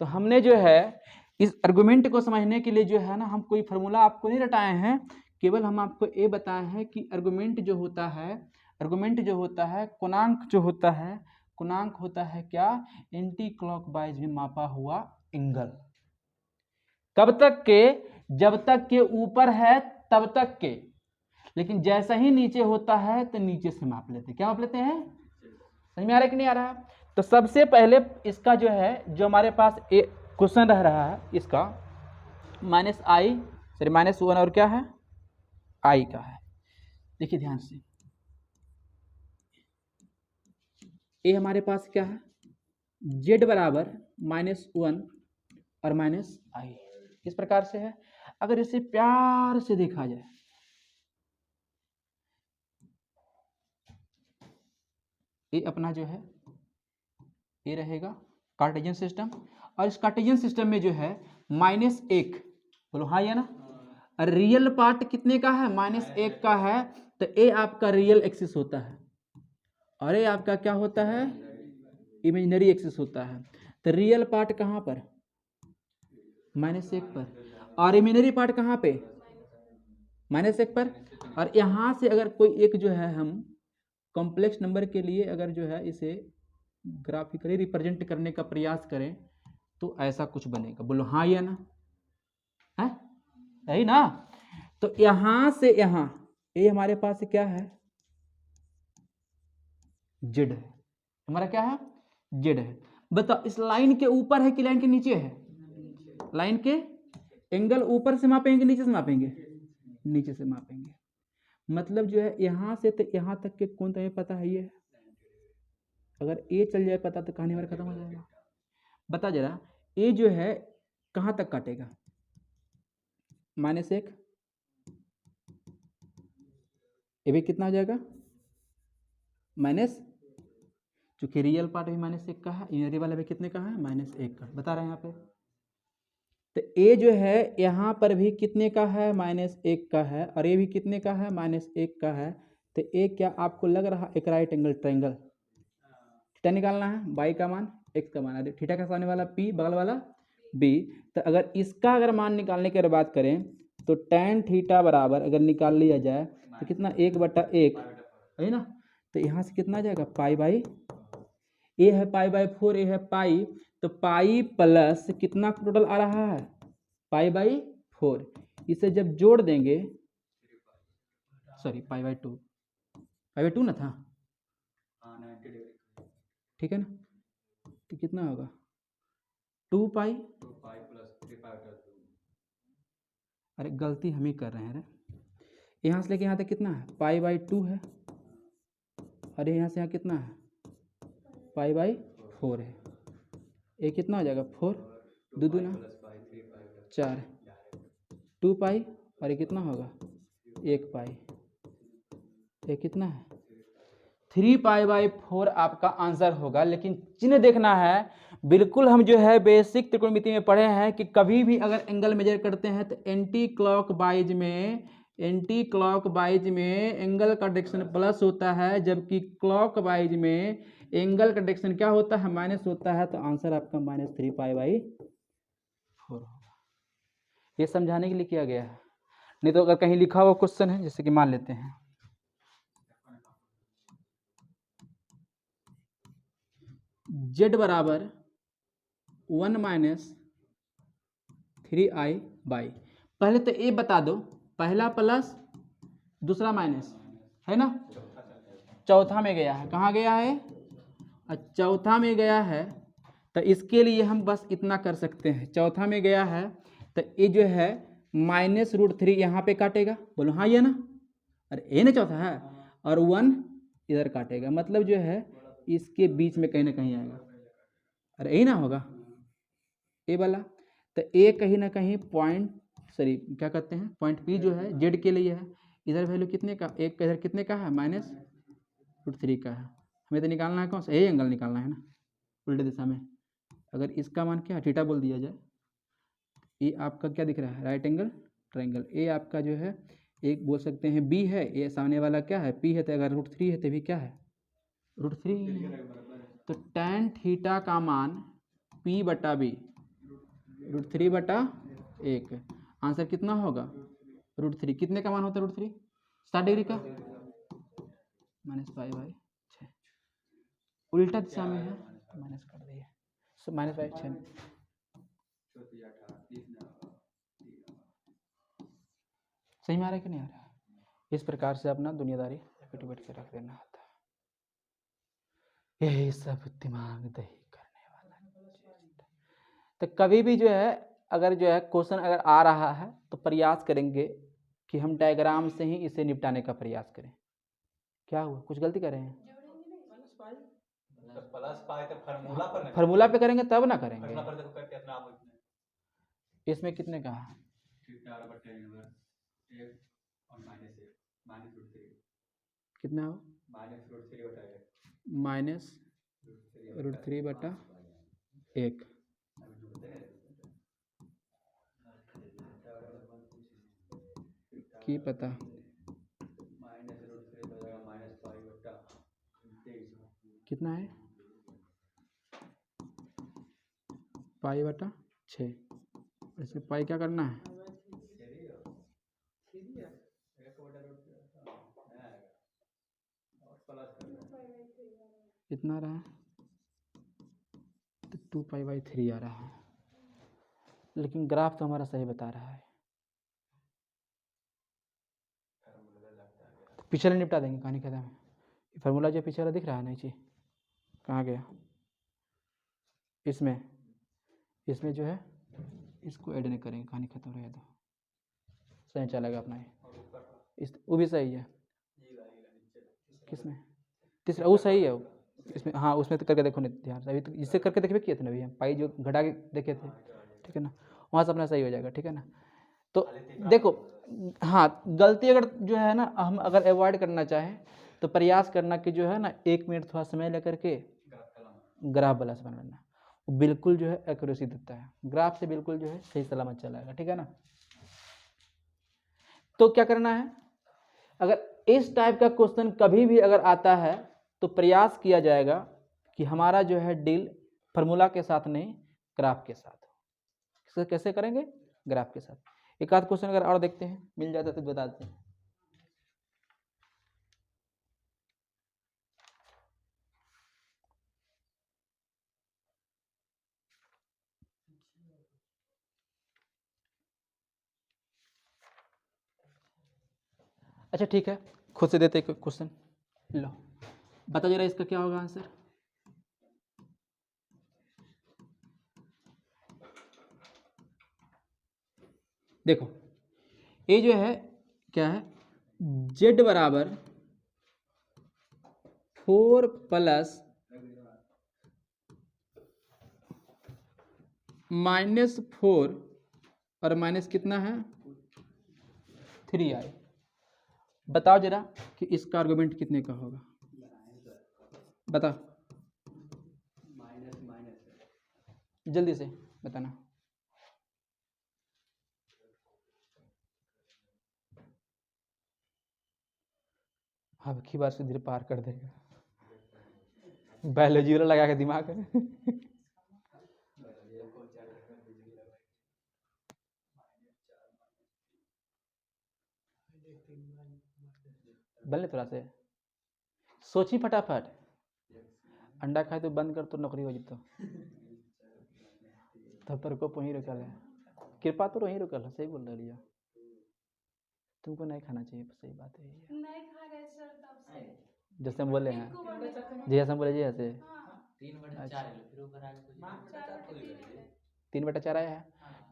Speaker 1: तो हमने जो है इस आर्गुमेंट को समझने के लिए जो है ना, हम कोई फॉर्मूला आपको नहीं रटाए हैं, केवल हम आपको ये बताए हैं कि आर्गुमेंट जो होता है, आर्गुमेंट जो होता है, कोणांक जो होता है, कोणांक होता है क्या, एंटी क्लॉकवाइज में मापा हुआ एंगल। कब तक के, जब तक के ऊपर है तब तक के, लेकिन जैसा ही नीचे होता है तो नीचे से माप लेते हैं। क्या माप लेते हैं, समझ में आ रहा है कि नहीं आ रहा। तो सबसे पहले इसका जो है, जो हमारे पास क्वेश्चन रह रहा है, इसका -1 और क्या है, i का है। देखिए ध्यान से, ये हमारे पास क्या है, z बराबर -1 और -i, इस प्रकार से है। अगर इसे प्यार से देखा जाए, ये अपना जो है ये रहेगा कार्टेशियन सिस्टम, और इस कार्टेशियन सिस्टम में जो है -1, बोलो हाँ या ना, और रियल पार्ट कितने का है, -1 का है, तो ये आपका रियल एक्सिस होता है और ये आपका क्या होता है, इमेजिनरी एक्सिस होता है। तो रियल पार्ट कहाँ पर, -1 पर, और इमेजिनरी पार्ट कहाँ पे, -1 पर। और यहाँ से अगर कोई एक जो है, हम कॉम्प्लेक्स नंबर के लिए अगर जो है इसे ग्राफिकली रिप्रेजेंट करने का प्रयास करें तो ऐसा कुछ बनेगा, बोलो हाँ या ना, है यही ना। तो यहां से यहां ये हमारे पास क्या है, जेड है, हमारा क्या है, जेड है। बताओ इस लाइन के ऊपर है कि लाइन के नीचे है, लाइन के एंगल ऊपर से मापेंगे नीचे से मापेंगे, नीचे से मापेंगे। मतलब जो है यहां से तो यहां तक के कोण, तो हमें पता है ये, अगर ए चल जाए पता तो कहानी हमारा खत्म हो जाएगा। बता जरा ए जो है कहां तक काटेगा, -1, ये भी कितना हो जाएगा, माइनस, चूंकि रियल पार्ट भी -1 का है, इमेजिनरी वाला भी कितने का है, -1 का, बता रहे हैं यहाँ पे। तो ए जो है यहाँ पर भी कितने का है, -1 का है, और ये भी कितने का है, -1 का है। तो ए क्या आपको लग रहा है, एक राइट एंगल ट्रायंगल, थीटा निकालना है, बाई का मान एक्स का मान, थीटा का सामने वाला पी, बगल वाला बी। तो अगर इसका अगर मान निकालने की बात करें तो tan थीटा बराबर अगर निकाल लिया जाए तो कितना, 1/1 है ना। तो यहाँ से कितना आ जाएगा, पाई बाई, ए है पाई/4, ए है पाई, तो पाई प्लस कितना टोटल आ रहा है, पाई/4। इसे जब जोड़ देंगे, सॉरी पाई/2 ना था, ठीक है ना। तो कितना होगा, 2 पाई, अरे गलती हम ही कर रहे हैं, यहाँ से लेके यहाँ तक कितना है, पाई/2 है, और यहाँ से यहाँ कितना है, पाई/4 है। ये कितना हो जाएगा, 4 2 दूना 4, 2 पाई, और ये कितना होगा, 1 पाई, ये कितना है, 3 पाई/4 आपका आंसर होगा। लेकिन चिन्ह देखना है, बिल्कुल हम जो है बेसिक त्रिकोणमिति में पढ़े हैं कि कभी भी अगर एंगल मेजर करते हैं तो एंटी क्लॉकवाइज में एंटी क्लॉकवाइज में एंगल का डायरेक्शन प्लस होता है, जबकि क्लॉकवाइज में एंगल का डायरेक्शन क्या होता है, माइनस होता है। तो आंसर आपका -3π/4 होगा। ये समझाने के लिए किया गया है, नहीं तो अगर कहीं लिखा हुआ क्वेश्चन है, जैसे कि मान लेते हैं z बराबर 1 - 3i/, पहले तो ए बता दो, पहला प्लस दूसरा माइनस है ना, चौथा में गया है, कहाँ गया है, चौथा में गया है। तो इसके लिए हम बस इतना कर सकते हैं, चौथा में गया है तो ये जो है -√3 यहाँ पे काटेगा, बोलो हाँ ये ना, अरे ए ना चौथा है, और 1 इधर काटेगा, मतलब जो है इसके बीच में कहीं ना कहीं आएगा, अरे ए ना होगा ए वाला। तो ए कहीं ना कहीं क्या कहते हैं, पॉइंट पी जो है जेड के लिए है, इधर वैल्यू कितने का, एक इधर कितने का है, -√3 का है। हमें तो निकालना है कौन सा, ए एंगल निकालना है ना, उल्टे दिशा में। अगर इसका मान क्या थीटा बोल दिया जाए, ये आपका क्या दिख रहा है, राइट एंगल ट्रायंगल। ए आपका जो है एक बोल सकते हैं बी है, ये सामने वाला क्या है पी है, तो अगर √3 है तो भी क्या है √3 है। तो tan थीटा का मान p/b √3/1, आंसर कितना होगा √3, कितने का मान होता है √3, 60 डिग्री का, -π/6, उल्टा दिशा में है तो माइनस कर दिए, -π/6। सही में आ रहा है कि नहीं आ रहा है। इस प्रकार से अपना दुनियादारी बैठ के रख देना होता है, यही सब दिमाग दही करने वाला। तो कभी भी जो है अगर जो है क्वेश्चन अगर आ रहा है तो प्रयास करेंगे कि हम डायग्राम से ही इसे निपटाने का प्रयास करें। क्या हुआ, कुछ गलती कर रहे हैं, फार्मूला पे करेंगे तब ना करेंगे। इसमें कितने का है, कितना हो, -√3/1 की पता, कितना है π/6। इसमें पाई क्या करना है, कितना रहा, तो 2π/3 आ रहा है, लेकिन ग्राफ तो हमारा सही बता रहा है। पिछले निपटा देंगे, कहानी खत्म है। फार्मूला जो पीछे वाला दिख रहा है नीचे, कहाँ गया, इसमें जो है इसको ऐड नहीं करेंगे, कहानी खत्म रहे तो सही चलेगा अपना ये, वो भी सही है, किसमें तीसरा वो सही है वो, इसमें हाँ उसमें तो करके देखो नहीं ध्यान से, अभी तो इससे करके देखे किए थे ना, अभी हम पाई जो घटा के देखे थे, ठीक है ना, वहाँ से अपना सही हो जाएगा, ठीक है ना। तो देखो हाँ, गलती अगर जो है ना हम अगर अवॉइड करना चाहें तो प्रयास करना कि जो है ना 1 मिनट थोड़ा समय लेकर के ग्राफ वाला से बनाना, वो बिल्कुल जो है एक्यूरेसी देता है, ग्राफ से बिल्कुल जो है सही सलामत चलाएगा, ठीक है ना। तो क्या करना है, अगर इस टाइप का क्वेश्चन कभी भी अगर आता है तो प्रयास किया जाएगा कि हमारा जो है डील फार्मूला के साथ नहीं ग्राफ के साथ। कैसे करेंगे, ग्राफ के साथ। एक आध क्वेश्चन अगर और देखते हैं, मिल जाता तो बताते हैं। अच्छा ठीक है, खुद से देते क्वेश्चन, लो बता जरा इसका क्या होगा आंसर। देखो ये जो है क्या है, z बराबर 4 + -4 और माइनस कितना है 3i। बताओ जरा कि इसका आर्गुमेंट कितने का होगा, बता जल्दी से बताना। अब की बार सीधे पार कर देगा। बायोलॉजी वाला लगा के दिमाग है। बल्ले थोड़ा से सोची फटाफट। अंडा खाए तो बंद कर तो नौकरी हो जितो। तब पर को वहीं रुकल है। कृपा तो वहीं रुकल है, सही बोल रही है। तुमको नहीं खाना चाहिए, सही बात है।
Speaker 2: नहीं खा रहे सर तब से।
Speaker 1: जैसे हम बोले हैं, जैसे हम बोले जी ऐसे 3/4 3/4 आया है।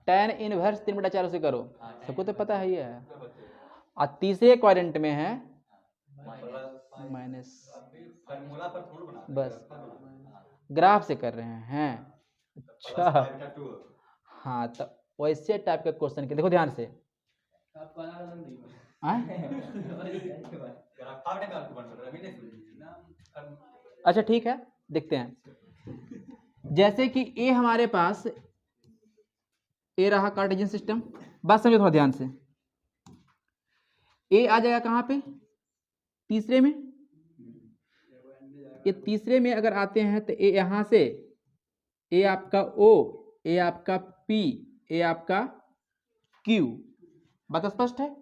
Speaker 1: tan इनवर्स 3/4 से करो, सबको तो पता है ही है। और तीसरे क्वाड्रेंट में है माइनस, बस ग्राफ से कर रहे हैं। अच्छा हाँ, तो वैसे टाइप का क्वेश्चन के देखो ध्यान से। अच्छा ठीक है, देखते हैं। जैसे कि ए हमारे पास ए रहा कार्टेशियन सिस्टम, बात समझो थोड़ा ध्यान से। ए आ जाएगा कहाँ पे? तीसरे में। ये तीसरे में अगर आते हैं तो ए यहां से, ए आपका ओ, ए आपका पी, ए आपका क्यू। बात स्पष्ट है?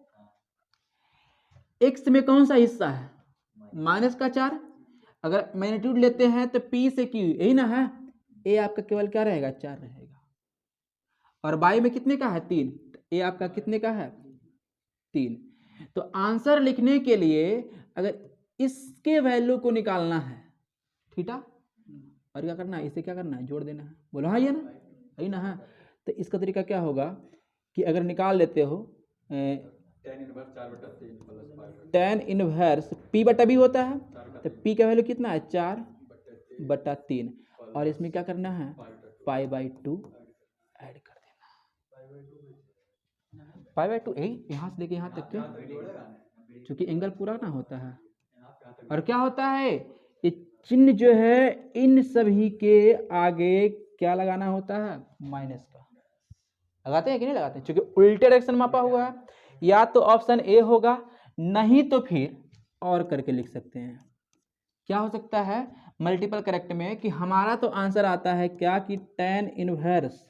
Speaker 1: एक्स में कौन सा हिस्सा है? माइनस का 4। अगर मैग्नीट्यूड लेते हैं तो पी से क्यू, यही ना है। ए आपका केवल क्या रहेगा? 4 रहेगा। और बाई में कितने का है? 3। ए आपका कितने का है? 3। तो आंसर लिखने के लिए अगर इसके वैल्यू को निकालना है थीटा, और क्या करना है? इसे क्या करना है? जोड़ देना है। बोलो हाँ, ये ना, यही ना है। तो इसका तरीका क्या होगा कि अगर निकाल लेते हो tan इनवर्स p बटा b होता है, तो p का वैल्यू कितना है? 4/3। और इसमें क्या करना है? π/2 ऐड कर देना। π/2 यही यहाँ से लेके यहाँ तक के, क्योंकि एंगल पूरा ना होता है। और क्या होता है? ये चिन्ह जो है इन सभी के आगे क्या लगाना होता है? माइनस का। लगाते हैं कि नहीं लगाते हैं? क्योंकि उल्टे डायरेक्शन मापा हुआ है। या तो ऑप्शन ए होगा, नहीं तो फिर और करके लिख सकते हैं। क्या हो सकता है मल्टीपल करेक्ट में कि हमारा तो आंसर आता है क्या कि tan इनवर्स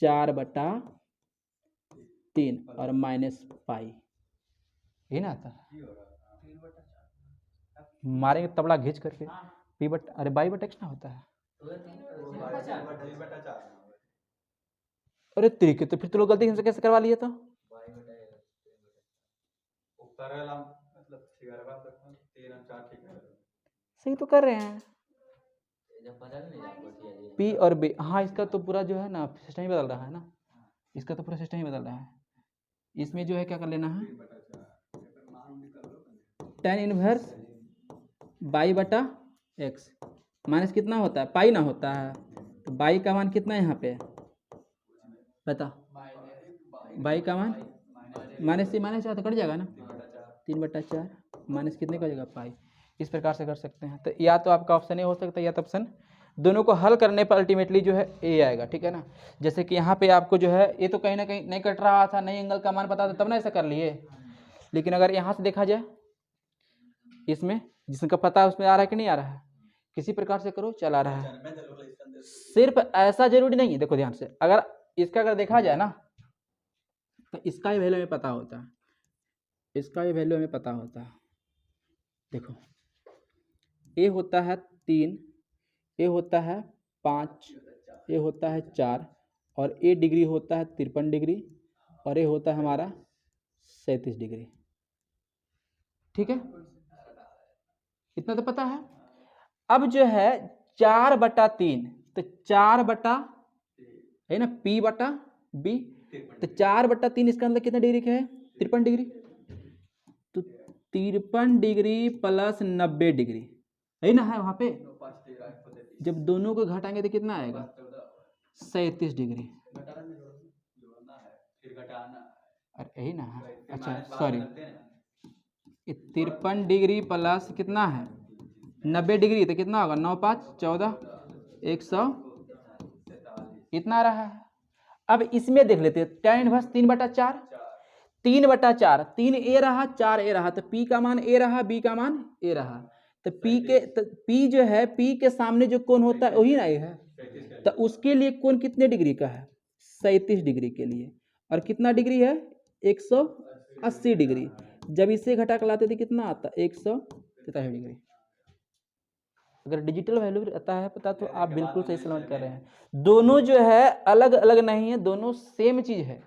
Speaker 1: 4/3 और माइनस पाई, यही ना आता है। मारेंगे तबला घिंच करके पी बट, अरे बाई बट एक्स ना होता है। अरे तरीके, तो फिर तो लोग गलती से कैसे करवा लिए? तो सही तो कर रहे हैं। पी और बी, हाँ इसका तो पूरा जो है ना सिस्टम ही बदल रहा है ना, इसका तो पूरा सिस्टम ही बदल रहा है। इसमें जो है क्या कर लेना है? tan इनवर्स बाई बटा एक्स माइनस कितना होता है? पाई ना होता है। तो बाई का मान कितना है यहाँ पे? बता, बाई का मान माइनस से माइनस 4 तो कट जाएगा ना। 3/4 माइनस कितने का हो जाएगा? पाई। इस प्रकार से कर सकते हैं। तो या तो आपका ऑप्शन ए हो सकता है या तो ऑप्शन, दोनों को हल करने पर अल्टीमेटली जो है ए आएगा। ठीक है ना। जैसे कि यहाँ पे आपको जो है ये तो कहीं ना कहीं नहीं कट रहा था, नहीं एंगल का मान पता था तब ना ऐसा कर लिए। लेकिन अगर यहाँ से देखा जाए, इसमें जिसका पता है उसमें आ रहा है कि नहीं आ रहा है? किसी प्रकार से करो चल आ रहा है। सिर्फ ऐसा जरूरी नहीं है। देखो ध्यान से, अगर इसका अगर देखा जाए ना तो इसका ही वैल्यू हमें पता होता है, इसका ही वैल्यू हमें पता होता है। देखो ए होता है 3, ए होता है 5, ए होता है 4, और ए डिग्री होता है 53 डिग्री, और ए होता है हमारा 37 डिग्री। ठीक है, इतना तो पता है। अब जो है 4/3, तो 4 है ना p बटा b, तो 4/3 इसका मतलब कितना डिग्री का है? 53 डिग्री। तो 53 डिग्री प्लस 90 डिग्री है ना, है वहां पे। जब दोनों को घटाएंगे तो कितना आएगा? 37 डिग्री। अरे यही ना है। अच्छा सॉरी, 53 डिग्री प्लस कितना है? 90 डिग्री, तो कितना होगा? 9 5 14 100, इतना रहा है। अब इसमें देख लेते हैं tan इनवर्स 3/4। 3/4, 3a रहा 4a रहा, तो p का मान a रहा, b का मान a रहा। तो p जो है, p के सामने जो कोण होता है वही ना a है, तो उसके लिए कोण कितने डिग्री का है? 37 डिग्री के लिए। और कितना डिग्री है? 180 डिग्री। जब इसे घटा कर लाते थे कितना आता? 143 डिग्री। अगर डिजिटल वैल्यू रहता है पता तो आप बिल्कुल सही समझ कर रहे हैं। दोनों जो है अलग अलग नहीं है, दोनों सेम चीज है।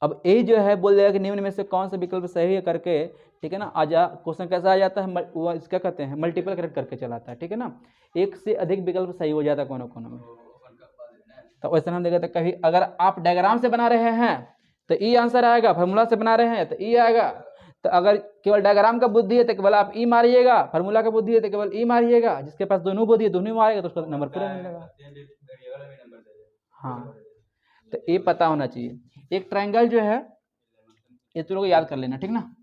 Speaker 1: अब ए जो है बोल देगा कि निम्न में से कौन सा विकल्प सही है करके, ठीक है ना। आजा क्वेश्चन कैसा आ जाता है, वो इसका कहते हैं मल्टीपल करेक्ट करके चलाता है, ठीक है ना। एक से अधिक विकल्प सही हो जाता है कोनो कोनो में। तो वैसे हम देखते कभी अगर आप डायग्राम से बना रहे हैं तो ई आंसर आएगा, फार्मूला से बना रहे हैं तो ई आएगा। तो अगर केवल डायग्राम का बुद्धि है तो केवल आप ई मारिएगा, फार्मूला का बुद्धि है तो केवल ई मारिएगा। जिसके पास दोनों बुद्धि है दोनों मारेगा तो उसका नंबर पूरा मिलेगा। हाँ, तो ये पता होना चाहिए। एक ट्रायंगल जो है ये तो लोग याद कर लेना, ठीक ना।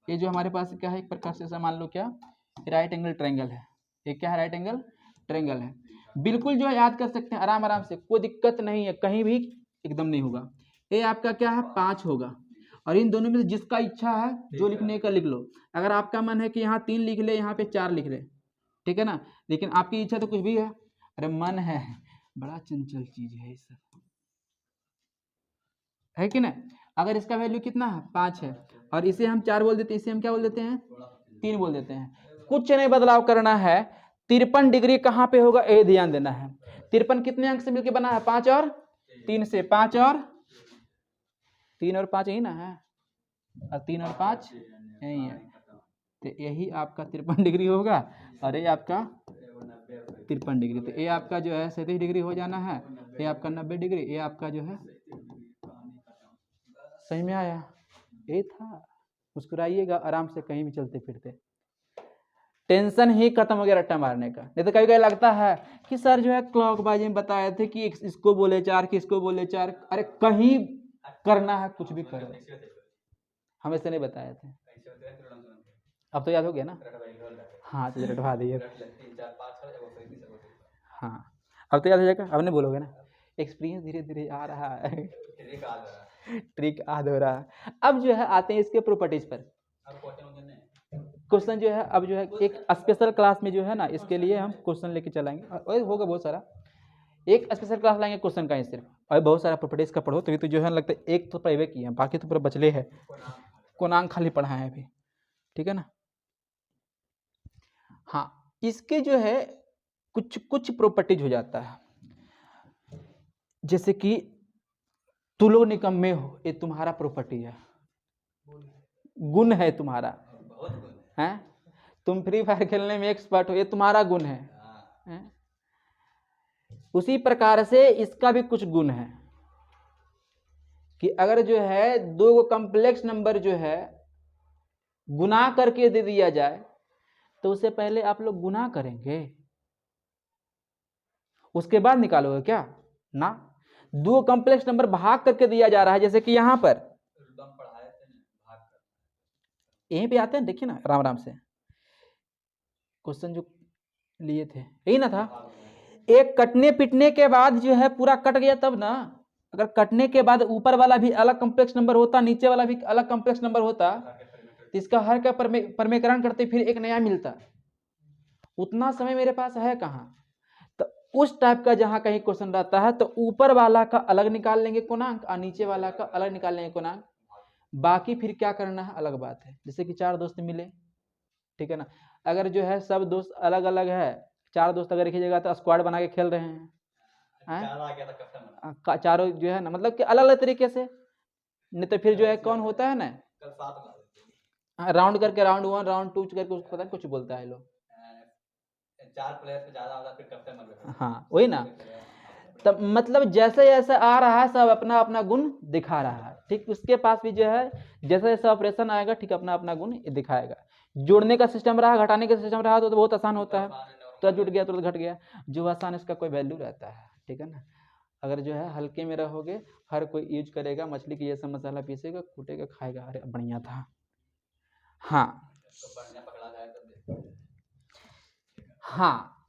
Speaker 1: ये जो हमारे पास क्या है, एक प्रकार से मान लो क्या राइट एंगल ट्रायंगल है। ये क्या है? राइट एंगल ट्रायंगल है। बिल्कुल जो है याद कर सकते हैं आराम आराम से, कोई दिक्कत नहीं है, कहीं भी एकदम नहीं होगा। ये आपका क्या है? 5 होगा। और इन दोनों में से जिसका इच्छा है जो लिखने का लिख लो। अगर आपका मन है कि यहाँ 3 लिख ले, यहाँ पे 4 लिख ले, ठीक है ना। लेकिन आपकी इच्छा तो कुछ भी है, अरे मन है, बड़ा चंचल चीज है ये सब, है कि ना। अगर इसका वैल्यू कितना है? 5 है, और इसे हम 4 बोल देते हैं, इसे हम क्या बोल देते हैं? 3 बोल देते हैं। कुछ नहीं बदलाव करना है। 53 डिग्री कहाँ पे होगा ये ध्यान देना है। 53 कितने अंक से मिलकर बना है? 5 और 3 से। 5 और 3 और 5 यही ना है, और 3 और 5 यही है। तो यही आपका 53 डिग्री होगा, और ये आपका 53 डिग्री। तो ये आपका जो है 37 डिग्री हो जाना है, ये आपका 90 डिग्री, ये आपका जो है सही में आया। ये था, मुस्कुराइएगा आराम से, कहीं भी चलते फिरते, टेंशन ही खत्म हो गया रट्टा मारने का। नहीं तो कभी कभी लगता है कि सर जो है क्लॉक बाजी में बताए थे कि इसको बोले 4 कि इसको बोले 4। अरे कहीं करना है कुछ भी करो, हम ऐसे नहीं बताए थे। अब तो याद हो गया ना। हाँ तो रटवा दिए। हाँ अब तो याद हो जाएगा, अब नहीं बोलोगे ना। एक्सपीरियंस धीरे धीरे आ रहा है, ट्रिक याद हो रहा है। अब जो है आते हैं इसके प्रॉपर्टीज पर। क्वेश्चन जो है अब जो है एक स्पेशल क्लास में जो है ना, इसके लिए हम क्वेश्चन लेके चलाएंगे, और होगा बहुत सारा। एक स्पेशल क्लास लाएंगे क्वेश्चन का ही सिर्फ, और बहुत सारा प्रॉपर्टीज का पढ़ो, तभी तो जो है लगता है एक तो पढ़े किए हैं, बाकी तो पूरा बचले है, कोणांक खाली पढ़ा है अभी, ठीक है ना। हाँ, इसके जो है कुछ कुछ प्रॉपर्टीज हो जाता है, जैसे कि तुलो निकम्मे हो, ये तुम्हारा प्रॉपर्टी है, गुण है तुम्हारा, है। तुम फ्री फायर खेलने में एक्सपर्ट हो, ये तुम्हारा गुण है। उसी प्रकार से इसका भी कुछ गुण है कि अगर जो है दो कॉम्प्लेक्स नंबर जो है गुना करके दे दिया जाए तो उससे पहले आप लोग गुना करेंगे, उसके बाद निकालोगे क्या? ना, दो कॉम्प्लेक्स नंबर भाग करके दिया जा रहा है, जैसे कि यहां पर यहीं पे आते हैं, देखिए ना राम राम से क्वेश्चन जो लिए थे यही ना था। एक कटने पिटने के बाद जो है पूरा कट गया तब ना। अगर कटने के बाद ऊपर वाला भी अलग कॉम्प्लेक्स नंबर होता, नीचे वाला भी अलग कॉम्प्लेक्स नंबर होता, तो इसका हर का परमीकरण करते फिर एक नया मिलता। उतना समय मेरे पास है कहाँ। तो उस टाइप का जहां कहीं क्वेश्चन रहता है तो ऊपर वाला का अलग निकाल लेंगे कोणांक और नीचे वाला का अलग निकाल लेंगे कोणांक। बाकी फिर क्या करना है अलग बात है। जैसे कि 4 दोस्त मिले, ठीक है ना। अगर जो है सब दोस्त अलग अलग है, 4 दोस्त अगर एक ही जगह तो स्क्वाड बना के खेल रहे हैं, चारों जो है ना, मतलब कि अलग अलग तरीके से। नहीं तो फिर जो है कौन होता है ना, राउंड करके राउंड 1 राउंड 2 करके उसको पता कुछ बोलता है लोग, 4 प्लेयर से ज्यादा होगा फिर कैप्टन बन गया। हाँ वही ना, तब मतलब जैसे जैसे आ रहा है सब अपना अपना गुण दिखा रहा है, ठीक। उसके पास भी जो है जैसा जैसा ऑपरेशन आएगा ठीक अपना अपना गुण दिखाएगा। जोड़ने का सिस्टम रहा, घटाने का सिस्टम रहा तो बहुत आसान होता है, तुरंत जुट गया तुरंत घट गया। जो आसान इसका कोई वैल्यू रहता है, ठीक है ना। अगर जो है हल्के में रहोगे, हर कोई यूज करेगा, मछली की जैसा मसाला पीसेगा कूटेगा खाएगा, अरे बढ़िया था। हाँ हाँ,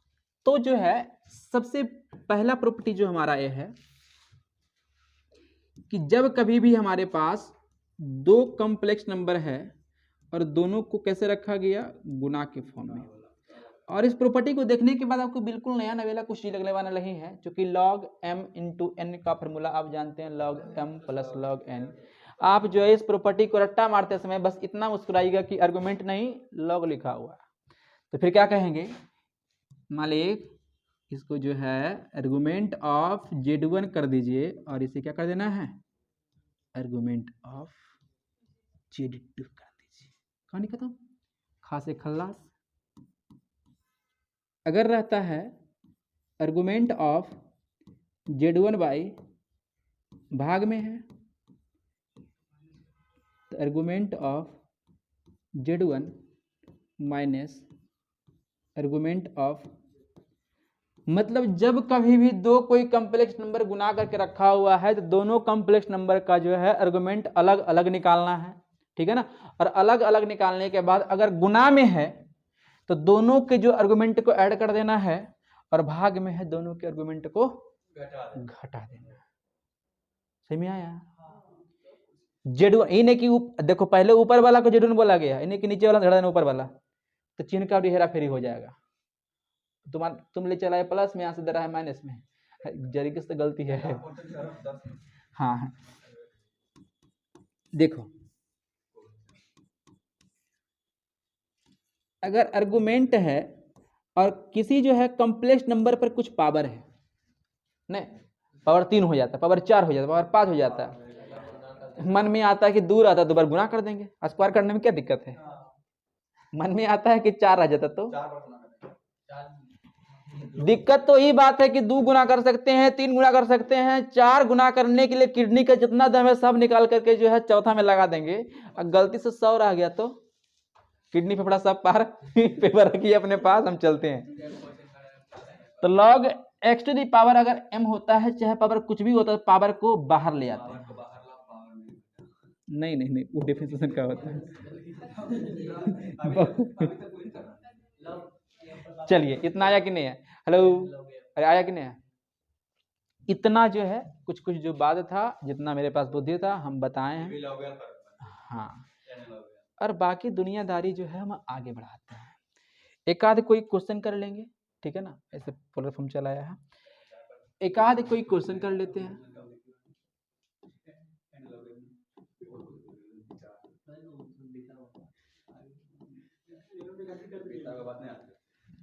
Speaker 1: तो जो है सबसे पहला प्रॉपर्टी जो हमारा ये है कि जब कभी भी हमारे पास दो कॉम्प्लेक्स नंबर है और दोनों को कैसे रखा गया, गुना के फॉर्म में। और इस प्रॉपर्टी को देखने के बाद आपको बिल्कुल नया नवेला कुछ चीज लगने वाला नहीं है, क्योंकि log m इंटू एन का फॉर्मूला आप जानते हैं, log m plus log n। आप जो है इस प्रॉपर्टी को रट्टा मारते समय बस इतना मुस्कुराइएगा कि आर्गुमेंट नहीं log लिखा हुआ है, तो फिर क्या कहेंगे, मालिक इसको जो है आर्गुमेंट ऑफ z1 कर दीजिए और इसे क्या कर देना है, आर्गुमेंट ऑफ z2 कर दीजिए। कहानी खत्म, खासे खल्लास। अगर रहता है आर्गुमेंट ऑफ z1 बाई भाग में है, तो argument of z1 minus argument of, मतलब जब कभी भी दो कोई कॉम्प्लेक्स नंबर गुना करके रखा हुआ है तो दोनों कॉम्प्लेक्स नंबर का जो है आर्गुमेंट अलग अलग निकालना है, ठीक है ना। और अलग अलग निकालने के बाद अगर गुना में है तो दोनों के जो आर्गुमेंट को ऐड कर देना है, और भाग में है दोनों के आर्गुमेंट को घटा देना है। समझ में आया? z1 इन्हें कि देखो पहले ऊपर वाला को z1 बोला गया, इन्हें कि नीचे वाला घटा देना ऊपर वाला, तो चिन्ह का भी हेरा फेरी हो जाएगा। तुम ले चला है प्लस में, यहां से दे रहा है माइनस में, जरिए से गलती है। हाँ देखो, अगर आर्गुमेंट है और किसी जो है कॉम्प्लेक्स नंबर पर कुछ पावर है, नहीं पावर 3 हो जाता है, पावर 4 हो जाता है, पावर 5 हो जाता है, मन में आता है कि दूर आता है तो बार गुना कर देंगे, स्क्वायर करने में क्या दिक्कत है। मन में आता है कि 4 आ जाता तो दिक्कत तो ये बात है कि 2 गुना कर सकते हैं, 3 गुना कर सकते हैं, 4 गुना करने के लिए किडनी का जितना दम है सब निकाल करके जो है चौथा में लगा देंगे। और गलती से 100 रह गया तो किडनी फेफड़ा सब पार पेपर रखिए अपने पास, हम चलते हैं। तो log x to the power अगर m होता है, चाहे पावर कुछ भी होता है, पावर को बाहर ले आते हैं। नहीं नहीं नहीं, वो डिफरेंशिएशन का होता है। चलिए इतना आया कि नहीं है, हेलो, अरे आया कि नहीं है? इतना जो है कुछ कुछ जो बात था, जितना मेरे पास बुद्धि था हम बताए हैं। हाँ, और बाकी दुनियादारी जो है हम आगे बढ़ाते हैं। एक आध कोई क्वेश्चन कर लेंगे, ठीक है ना, ऐसे प्लेटफॉर्म चलाया है, एक आध कोई क्वेश्चन कर लेते हैं।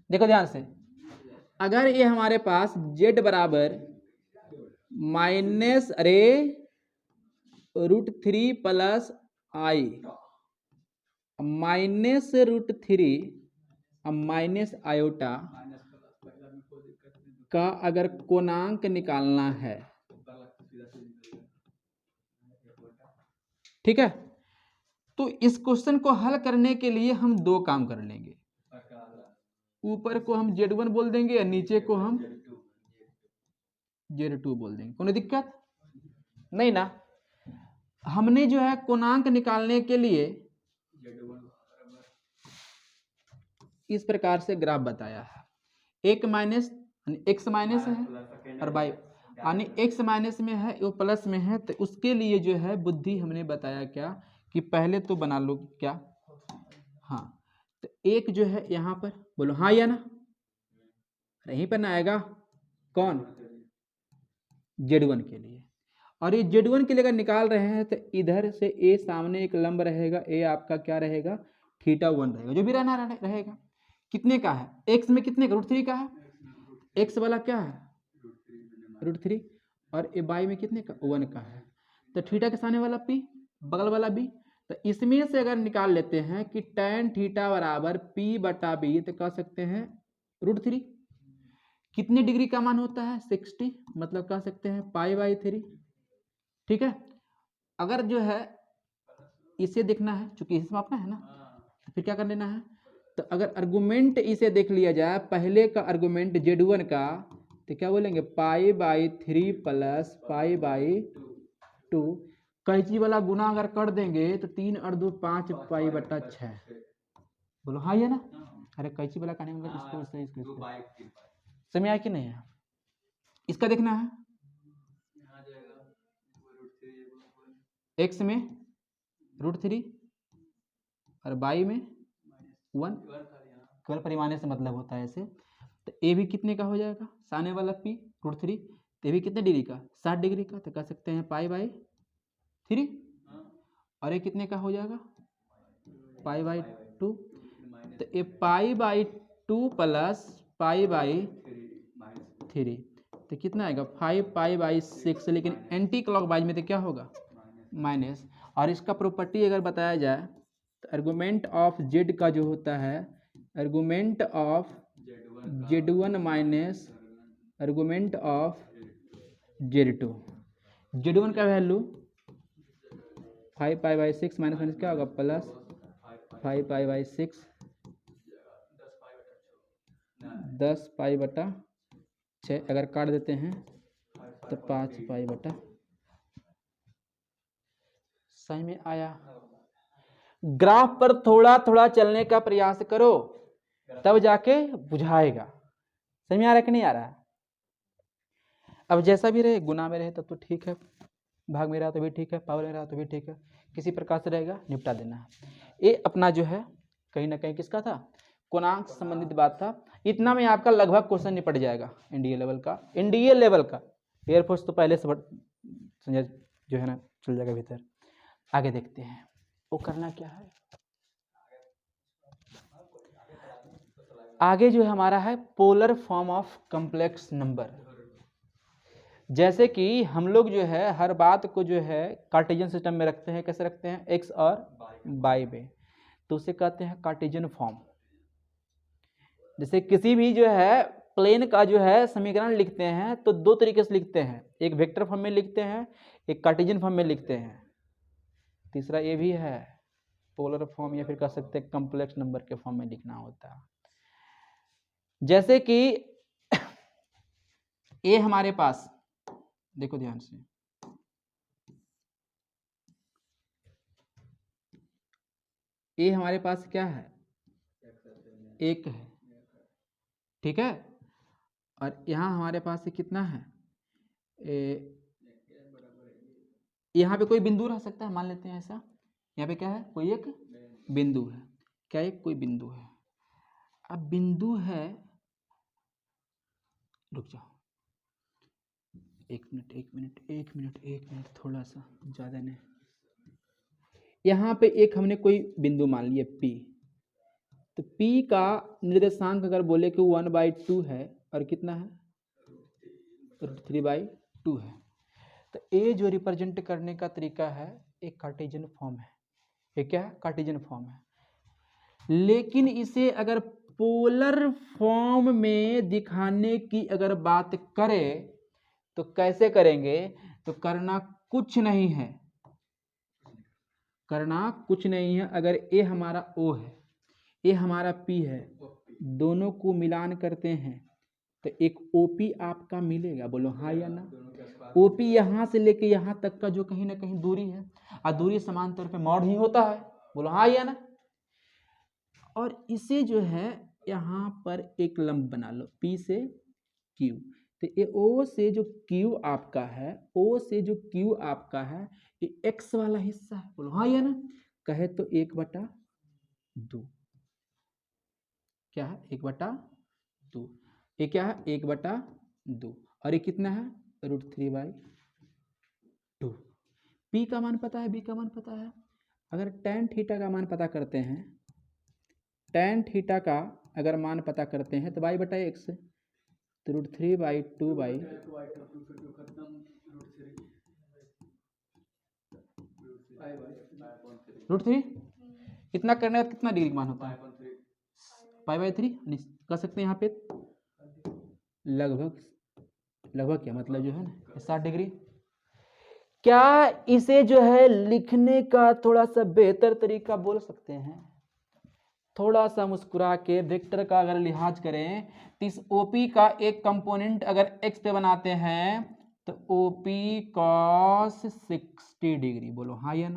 Speaker 1: देखो ध्यान से, अगर ये हमारे पास z बराबर माइनस अरे √3 प्लस आई माइनस √3 माइनस आयोटा का अगर कोणांक निकालना है, ठीक है, तो इस क्वेश्चन को हल करने के लिए हम दो काम कर लेंगे। ऊपर को हम z1 बोल देंगे और नीचे को हम z2 बोल देंगे। कोई दिक्कत नहीं ना। हमने जो है कोणांक निकालने के लिए इस प्रकार से ग्राफ बताया है, एक माइनस एक्स माइनस है और बाई यानी एक्स माइनस में है वो प्लस में है, तो उसके लिए जो है बुद्धि हमने बताया क्या कि पहले तो बना लो क्या, हाँ, तो एक जो है यहाँ पर बोलो हाँ या ना, यहीं पर ना आएगा कौन, z1 के लिए। और ये z1 के लिए अगर निकाल रहे हैं तो इधर से a सामने एक लंब रहेगा, a आपका क्या रहेगा, θ1 रहेगा, जो भी रहना रहेगा। कितने का है, x में कितने का, √3 का है, x वाला क्या है √3, और ए बाई में कितने का 1 का है, तो थीटा के सामने वाला p बगल वाला b, तो इसमें से अगर निकाल लेते हैं कि tan थीटा बराबर p बटा b, तो कह सकते हैं √3 कितने डिग्री का मान होता है 60, मतलब कह सकते हैं π/3, ठीक है। अगर जो है इसे देखना है, चूंकि इसे मापना है ना, तो फिर क्या कर लेना है, तो अगर आर्गुमेंट इसे देख लिया जाए, पहले का आर्गुमेंट z1 का, तो क्या बोलेंगे π/3 प्लस π/2, कैंची वाला गुना अगर कर देंगे तो 3 और 2 5 π/6, बोलो हाँ या ना। अरे कैंची वाला कहने मतलब इसको समझ आया कि नहीं है, इसका देखना है x में √3 और बाई में 1, केवल परिमाण से मतलब होता है ऐसे। तो ए भी कितने का हो जाएगा, सामने वाला पी √3, तो ये भी कितने डिग्री का, 60 डिग्री का, तो कह सकते हैं π/3। और ये कितने का हो जाएगा, π/2, तो ये π/2 प्लस π/3, तो कितना आएगा 5π/6, लेकिन एंटी क्लॉक वाइज में तो क्या होगा, माइनस। और इसका प्रॉपर्टी अगर बताया जाए तो आर्गुमेंट ऑफ जेड का जो होता है, argument of Z1 minus argument of Z2, Z1 का वैल्यू 5π/6 माइनस क्या होगा, प्लस 5π/6, 10π/6, अगर काट देते हैं तो 5π/। सही में आया। ग्राफ पर थोड़ा थोड़ा चलने का प्रयास करो, तब जाके बुझाएगा। समझ में आ रहा है कि नहीं आ रहा है। अब जैसा भी रहे, गुना में रहे तब तो ठीक है, भाग में रहा तो भी ठीक है, पावर में रहा तो भी ठीक है, किसी प्रकार से रहेगा निपटा देना है। ये अपना जो है कहीं ना कहीं किसका था, कोणांक संबंधित बात था। इतना में आपका लगभग क्वेश्चन निपट जाएगा एनडीए लेवल का। एनडीए लेवल का एयरफोर्स तो पहले से जो है ना चल जाएगा भीतर। आगे देखते हैं वो करना क्या है। आगे जो है हमारा है polar form of complex number. जैसे कि हम लोग जो है हर बात को जो है कार्टेशियन सिस्टम में रखते हैं। कैसे रखते हैं, एक्स और वाई में, तो उसे कहते हैं कार्टेशियन फॉर्म। जैसे किसी भी जो है प्लेन का जो है समीकरण लिखते हैं तो दो तरीके से लिखते हैं, एक वेक्टर फॉर्म में लिखते हैं, एक कार्टेशियन फॉर्म में लिखते हैं। तीसरा ये भी है पोलर फॉर्म, या फिर कह सकते हैं कॉम्प्लेक्स नंबर के फॉर्म में लिखना होता है। जैसे कि ये हमारे पास देखो ध्यान से, ये हमारे पास क्या है, एक है, ठीक है। और यहाँ हमारे पास कितना है, यहाँ पे कोई बिंदु रह सकता है, मान लेते हैं ऐसा। यहाँ पे क्या है, कोई एक बिंदु है, क्या एक कोई बिंदु है। अब बिंदु है, रुक जाओ, एक मिनट, थोड़ा सा ज़्यादा नहीं। यहाँ पे एक हमने कोई बिंदु मान लिया P, तो P का निर्देशांक अगर बोले कि 1/2 है और कितना है, 3/2 है। तो ये जो रिप्रेजेंट करने का तरीका है एक कार्टेशियन फॉर्म है। ये क्या है, कार्टेशियन फॉर्म है। लेकिन इसे अगर पोलर फॉर्म में दिखाने की अगर बात करें तो कैसे करेंगे, तो करना कुछ नहीं है, अगर ये हमारा O है, ये हमारा P है, दोनों को मिलान करते हैं तो एक OP आपका मिलेगा। बोलो हाँ या ना। OP यहाँ से लेके यहाँ तक का जो कहीं ना कहीं दूरी है, और दूरी समान तौर पे मॉड ही होता है। बोलो हाँ या ना। और इसे जो है यहाँ पर एक लंब बना लो P से Q, तो ये O से जो Q आपका है, ये X वाला हिस्सा है। बोलो हाँ या ना। कहे तो 1/2, क्या है 1/2, ये क्या है 1/2, और ये कितना है √3/2। P का मान पता है, B का मान पता है। अगर tan थीटा का मान पता करते हैं, tan थीटा का अगर मान पता करते हैं तो y/x, तो √3/2 √3 कितना करने का कितना डिग्री का मान होता है, π/3 कह सकते हैं यहाँ पे लगभग क्या मतलब जो है ना 60 डिग्री। क्या इसे जो है लिखने का थोड़ा सा बेहतर तरीका बोल सकते हैं, थोड़ा सा मुस्कुरा के वेक्टर का अगर लिहाज करें तो इस OP का एक कंपोनेंट अगर x पे बनाते हैं तो OP cos 60 डिग्री। बोलो हाँ या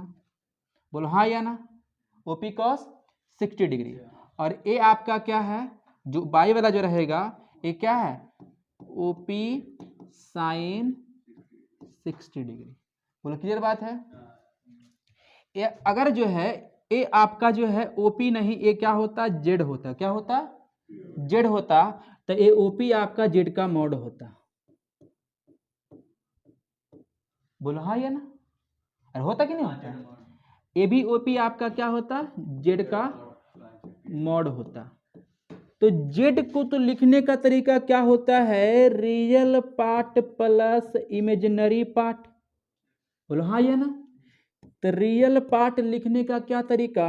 Speaker 1: ना, OP cos 60 डिग्री। और ये आपका क्या है, जो बाई वाला जो रहेगा ये क्या है, OP sin 60 डिग्री। बोलो क्लियर बात है। ये अगर जो है ये आपका जो है ओपी नहीं, ये क्या होता, जेड होता, क्या होता, जेड होता, तो ये ओपी आपका जेड का मॉड होता। बोलो हाँ या ना, अरे होता कि नहीं होता, ए बी ओपी आपका क्या होता, जेड का मॉड होता। तो जेड को तो लिखने का तरीका क्या होता है, real part plus imaginary part. बोलो हाँ या ना, तो रियल पार्ट लिखने का क्या तरीका,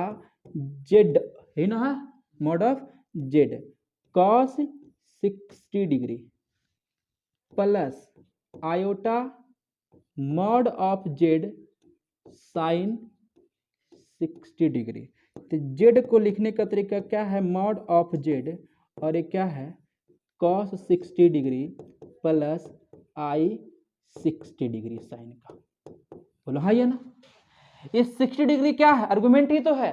Speaker 1: जेड है ना, mod of z cos 60 degree plus iota mod of z sine 60 degree. तो जेड को लिखने का तरीका क्या है, मॉड ऑफ जेड, और ये क्या है, कॉस 60 डिग्री प्लस आई 60 डिग्री साइन का। बोलो हाँ या ना, ये 60 डिग्री क्या है, आर्गुमेंट ही तो है,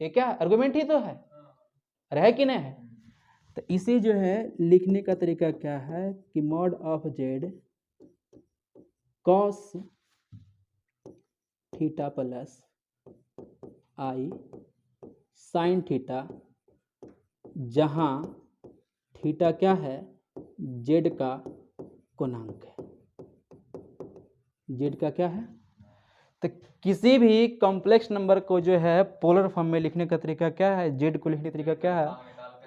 Speaker 1: ये क्या आर्गुमेंट ही तो है, रहे कि नहीं है। तो इसे जो है लिखने का तरीका क्या है कि mod of z cos theta plus I sine theta, जहां थीटा क्या है, जेड का कोणांक है, जेड का क्या है। तो किसी भी कॉम्प्लेक्स नंबर को जो है पोलर फॉर्म में लिखने का तरीका क्या है, जेड को लिखने का तरीका क्या है,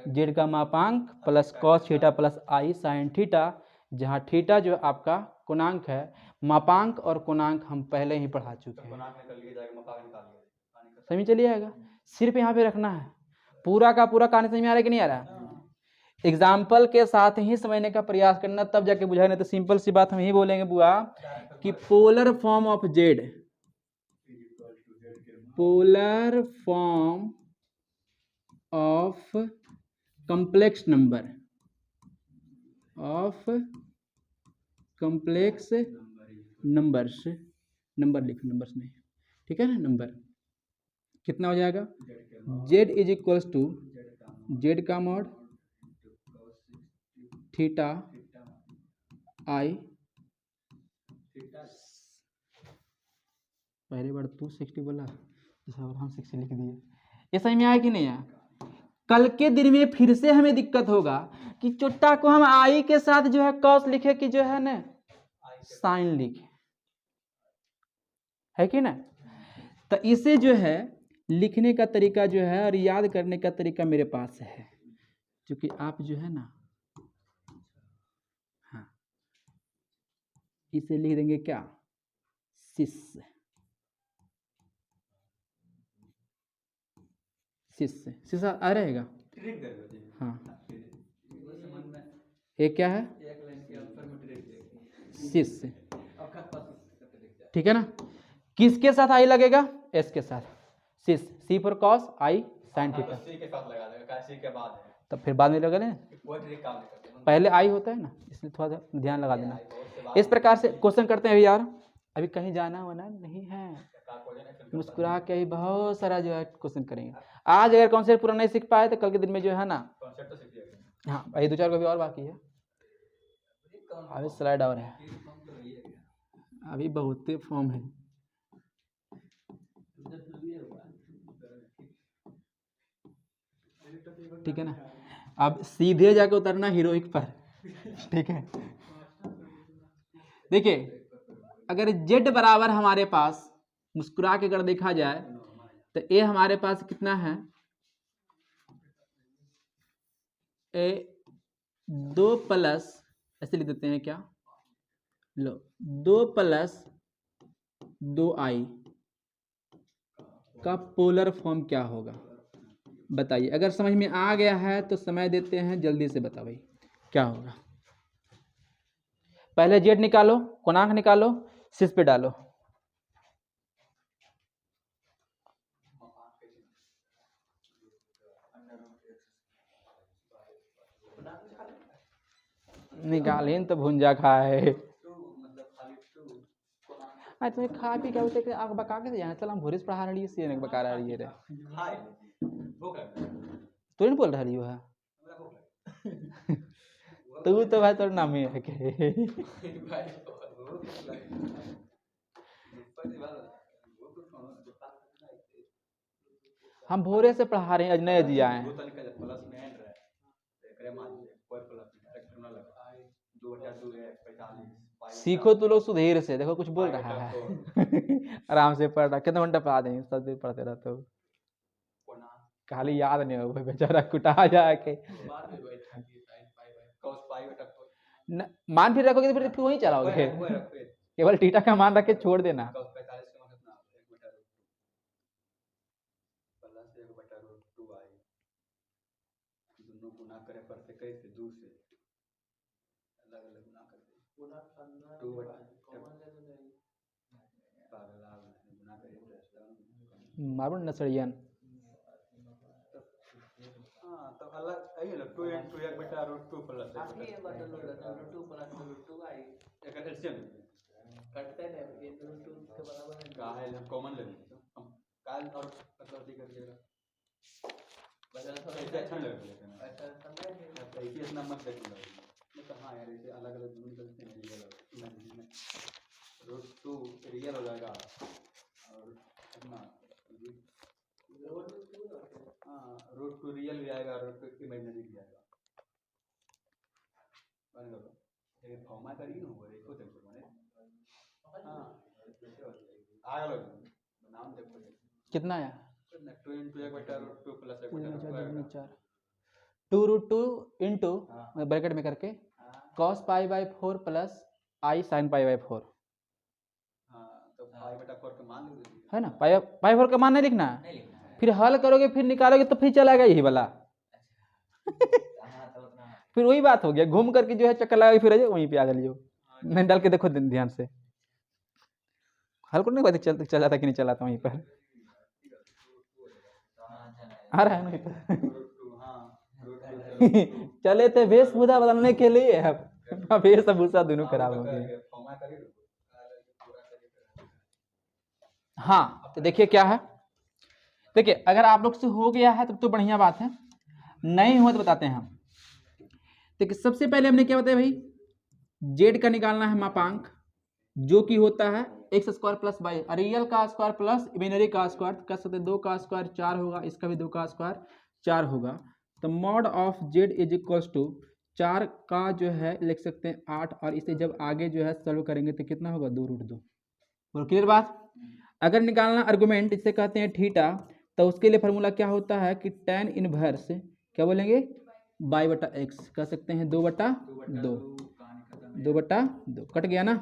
Speaker 1: जेड का मापांक प्लस कॉस थीटा प्लस आई साइन थीटा, जहां थीटा जो आपका कोणांक है, मापांक और कोणांक हम पहले ही पढ़ा चुके हैं, समझ चलिए आएगा, सिर्फ यहाँ पे रखना है, पूरा का पूरा कहानी समझ में आ रहा है कि नहीं आ रहा, एग्जाम्पल के साथ ही समझने का प्रयास करना, तब जाके बुझाए, नहीं तो सिंपल सी बात हम यही बोलेंगे बुआ कि polar form of z, polar form of complex number, of complex numbers, number लिखो, नंबर्स नहीं, ठीक है ना, नंबर कितना हो जाएगा, z is equals to z का मॉड थीटा आई, पहले बार तू 60 बोला, दूसरा बार हम 60 लिख दिए, ये सही में आया कि नहीं आया। कल के दिन में फिर से हमें दिक्कत होगा कि चुट्टा को हम आई के साथ जो है कॉस लिखे कि जो है ना साइन लिखे, है कि ना। तो इसे जो है लिखने का तरीका जो है और याद करने का तरीका मेरे पास है, क्योंकि आप जो है ना, हाँ इसे लिख देंगे क्या, सिस, सिस सिस आ रहेगा, हाँ ये क्या है, सिस, ठीक है ना। किसके साथ आई लगेगा, एस के साथ, cis, C for cos I sine theta, C के साथ लगा देगा, सी के बाद है, तब फिर बाद में लगा लें, पहले आई होता है ना, इसलिए थोड़ा सा ध्यान लगा देना। इस प्रकार से क्वेश्चन करते हैं यार, अभी कहीं जाना वाना नहीं है, मुस्कुरा के ही बहुत सारा जो है क्वेश्चन करेंगे। आज अगर कॉन्सेप्ट पूरा नहीं सीख पाए तो कल के दिन में जो है ना, हाँ भाई 2-4 को भी और बाकी है, अभी स्लाइड और है, अभी बहुत फॉर्म है, ठीक है ना। अब सीधे जाके उतरना हीरोइक पर, ठीक है। देखिए अगर जेड बराबर हमारे पास मुस्कुरा के अगर देखा जाए तो ए हमारे पास कितना है, ए 2 प्लस, ऐसे लिख देते हैं क्या, लो 2 प्लस 2i का पोलर फॉर्म क्या होगा, बताइए। अगर समझ में आ गया है तो समय देते हैं, जल्दी से बताओ भाई क्या होगा। पहले जेड निकालो, कोणांक निकालो, सिस पे डालो, निकालें तो भुंजा खाए, तुम्हें खा पी क्या उसे आग बका के जाए, चल हम भोरे से पढ़ा रही है, बका रही है रे, तू नहीं बोल रही है तू तो भाई तोर नाम ही है के हम भोरे से पढ़ा रहे हैं, अजनय जी आए हैं।
Speaker 3: प्लस में एंड रहे एकरे मान लीजिए कोई प्लस में डायरेक्ट ना लगा 2/2 है 45
Speaker 1: सीखो तो लोग सुधीर से, देखो कुछ बोल रहा है। आराम से पढ़ रहा, कितने घंटे पढ़ा देंगे, सब दिन पढ़ते रहते हो, खाली याद नहीं हो बेचारा कुटा जाके। मान फिर रखोगे तो फिर वहीं चलाओगे, केवल थीटा का मान रख के छोड़ देना।
Speaker 3: गुना करे पर से कैसे दूर से अलग अलग गुना कर दे गुना
Speaker 1: मालूम नसरियन।
Speaker 3: हां तो अलग आई ना 2 into 1 बटा √2 प्लस
Speaker 4: आखिरी ये बदल लो √2 प्लस √2 आई
Speaker 3: एक एलसीएम
Speaker 4: कटते हैं ये √2 के बराबर है
Speaker 3: का है कॉमन ले हम काल और प्रकृति कर दिएगा बदल थोड़ा ऐसे अच्छा लग रहा है
Speaker 4: ऐसा समय नहीं
Speaker 3: ऐसे इतना मत देखो मैं कहा यार ऐसे अलग अलग दूरी करते हैं रियल √2 रियल हो जाएगा और अपना हाँ √2 रियल भी आएगा √2 इमेजिनरी भी आएगा बन गया ये फॉर्मा करी ना वो देखो देखो मैंने हाँ आ गया नाम देखो
Speaker 1: कितना आया?
Speaker 3: 2 into 1 बटा √2 प्लस 1 बटा
Speaker 1: 2 √2 इंटू ब्रैकेट में करके cos π/4 प्लस I sin π/4
Speaker 3: तो पाई बटा 4 का मान लिख दीजिए
Speaker 1: है ना। π/4 का मान नहीं लिखना है, फिर हल करोगे फिर निकालोगे तो फिर चलाएगा यही वाला। फिर वही बात हो गया, घूम करके जो है चक्कर लगा फिर वहीं पे आ गए। नहीं डाल के देखो ध्यान से, हल करने के बाद चल जाता कि नहीं चलाता वहीं पर आ रहा है वहीं पर। चले थे वेशभूषा बदलने के लिए, अब वेशभूषा दोनों खराब हो गए। हाँ तो देखिए क्या है, देखिए अगर आप लोग से हो गया है तब तो बढ़िया बात है, नहीं हुआ तो बताते हैं हम। देखिए सबसे पहले हमने क्या बताया भाई, जेड का निकालना है मापांक, जो कि होता है x² प्लस वाई, रियल का स्क्वायर प्लस इमेजिनरी का स्क्वायर, कर सकते 2 का स्क्वायर 4 होगा, इसका भी 2 का स्क्वायर 4 होगा। तो mod of z is equals to 4 का जो है लिख सकते हैं 8, और इसे जब आगे जो है सॉल्व करेंगे तो कितना होगा 2√2। बोलो क्लियर बात। अगर निकालना आर्गुमेंट इसे कहते हैं थीटा, तो उसके लिए फार्मूला क्या होता है कि tan इनवर्स क्या बोलेंगे y/x, कह सकते हैं 2/2, 2/2 कट गया ना।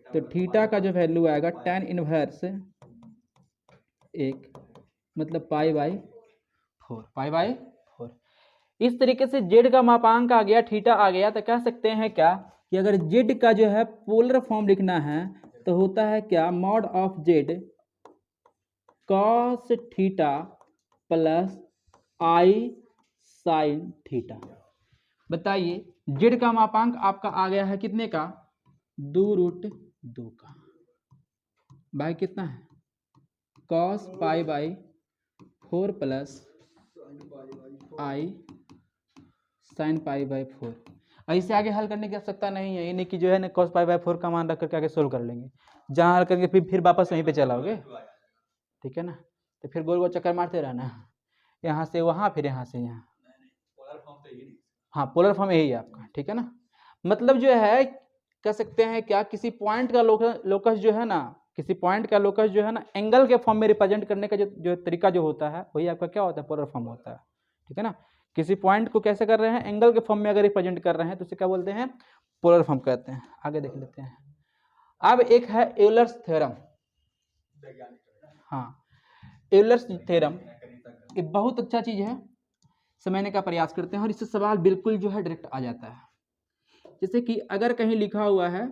Speaker 1: तो थीटा का जो वैल्यू आएगा tan इनवर्स 1 मतलब π/4। इस तरीके से जेड का मापांक आ गया, थीटा आ गया, तो कह सकते हैं क्या कि अगर जेड का जो है पोलर फॉर्म लिखना है तो होता है क्या, mod of Z cos theta plus I sin theta. बताइए जेड का मापांक आपका आ गया है कितने का, 2√2 का, भाई कितना है cos π/4 प्लस I sin π/4। ऐसे आगे हल करने की आवश्यकता नहीं है, यानी कि जो है ना cos π/4 का मान रख करके आगे सोल्व कर लेंगे, जहाँ हल करके फिर वापस वहीं पे चलाओगे, ठीक है ना। तो फिर गोल गोल चक्कर मारते रहना, यहाँ से वहाँ फिर यहाँ से यहाँ। हाँ पोलर फॉर्म यही है आपका, ठीक है ना। मतलब जो है कह सकते हैं क्या, किसी पॉइंट का लोकस जो है ना, किसी पॉइंट का लोकस जो है ना एंगल के फॉर्म में रिप्रेजेंट करने का जो तरीका जो होता है वही आपका क्या होता है, पोलर फॉर्म होता है, ठीक है ना। किसी पॉइंट को कैसे कर रहे हैं, एंगल के फॉर्म में अगर रिप्रेजेंट कर रहे हैं तो उसे क्या बोलते हैं, पोलर फॉर्म कहते हैं। आगे देख लेते हैं। अब एक है यूलर्स थ्योरम। हाँ यूलर्स थ्योरम एक बहुत अच्छा चीज है, समझने का प्रयास करते हैं और इससे सवाल बिल्कुल जो है डायरेक्ट आ जाता है। जैसे कि अगर कहीं लिखा हुआ है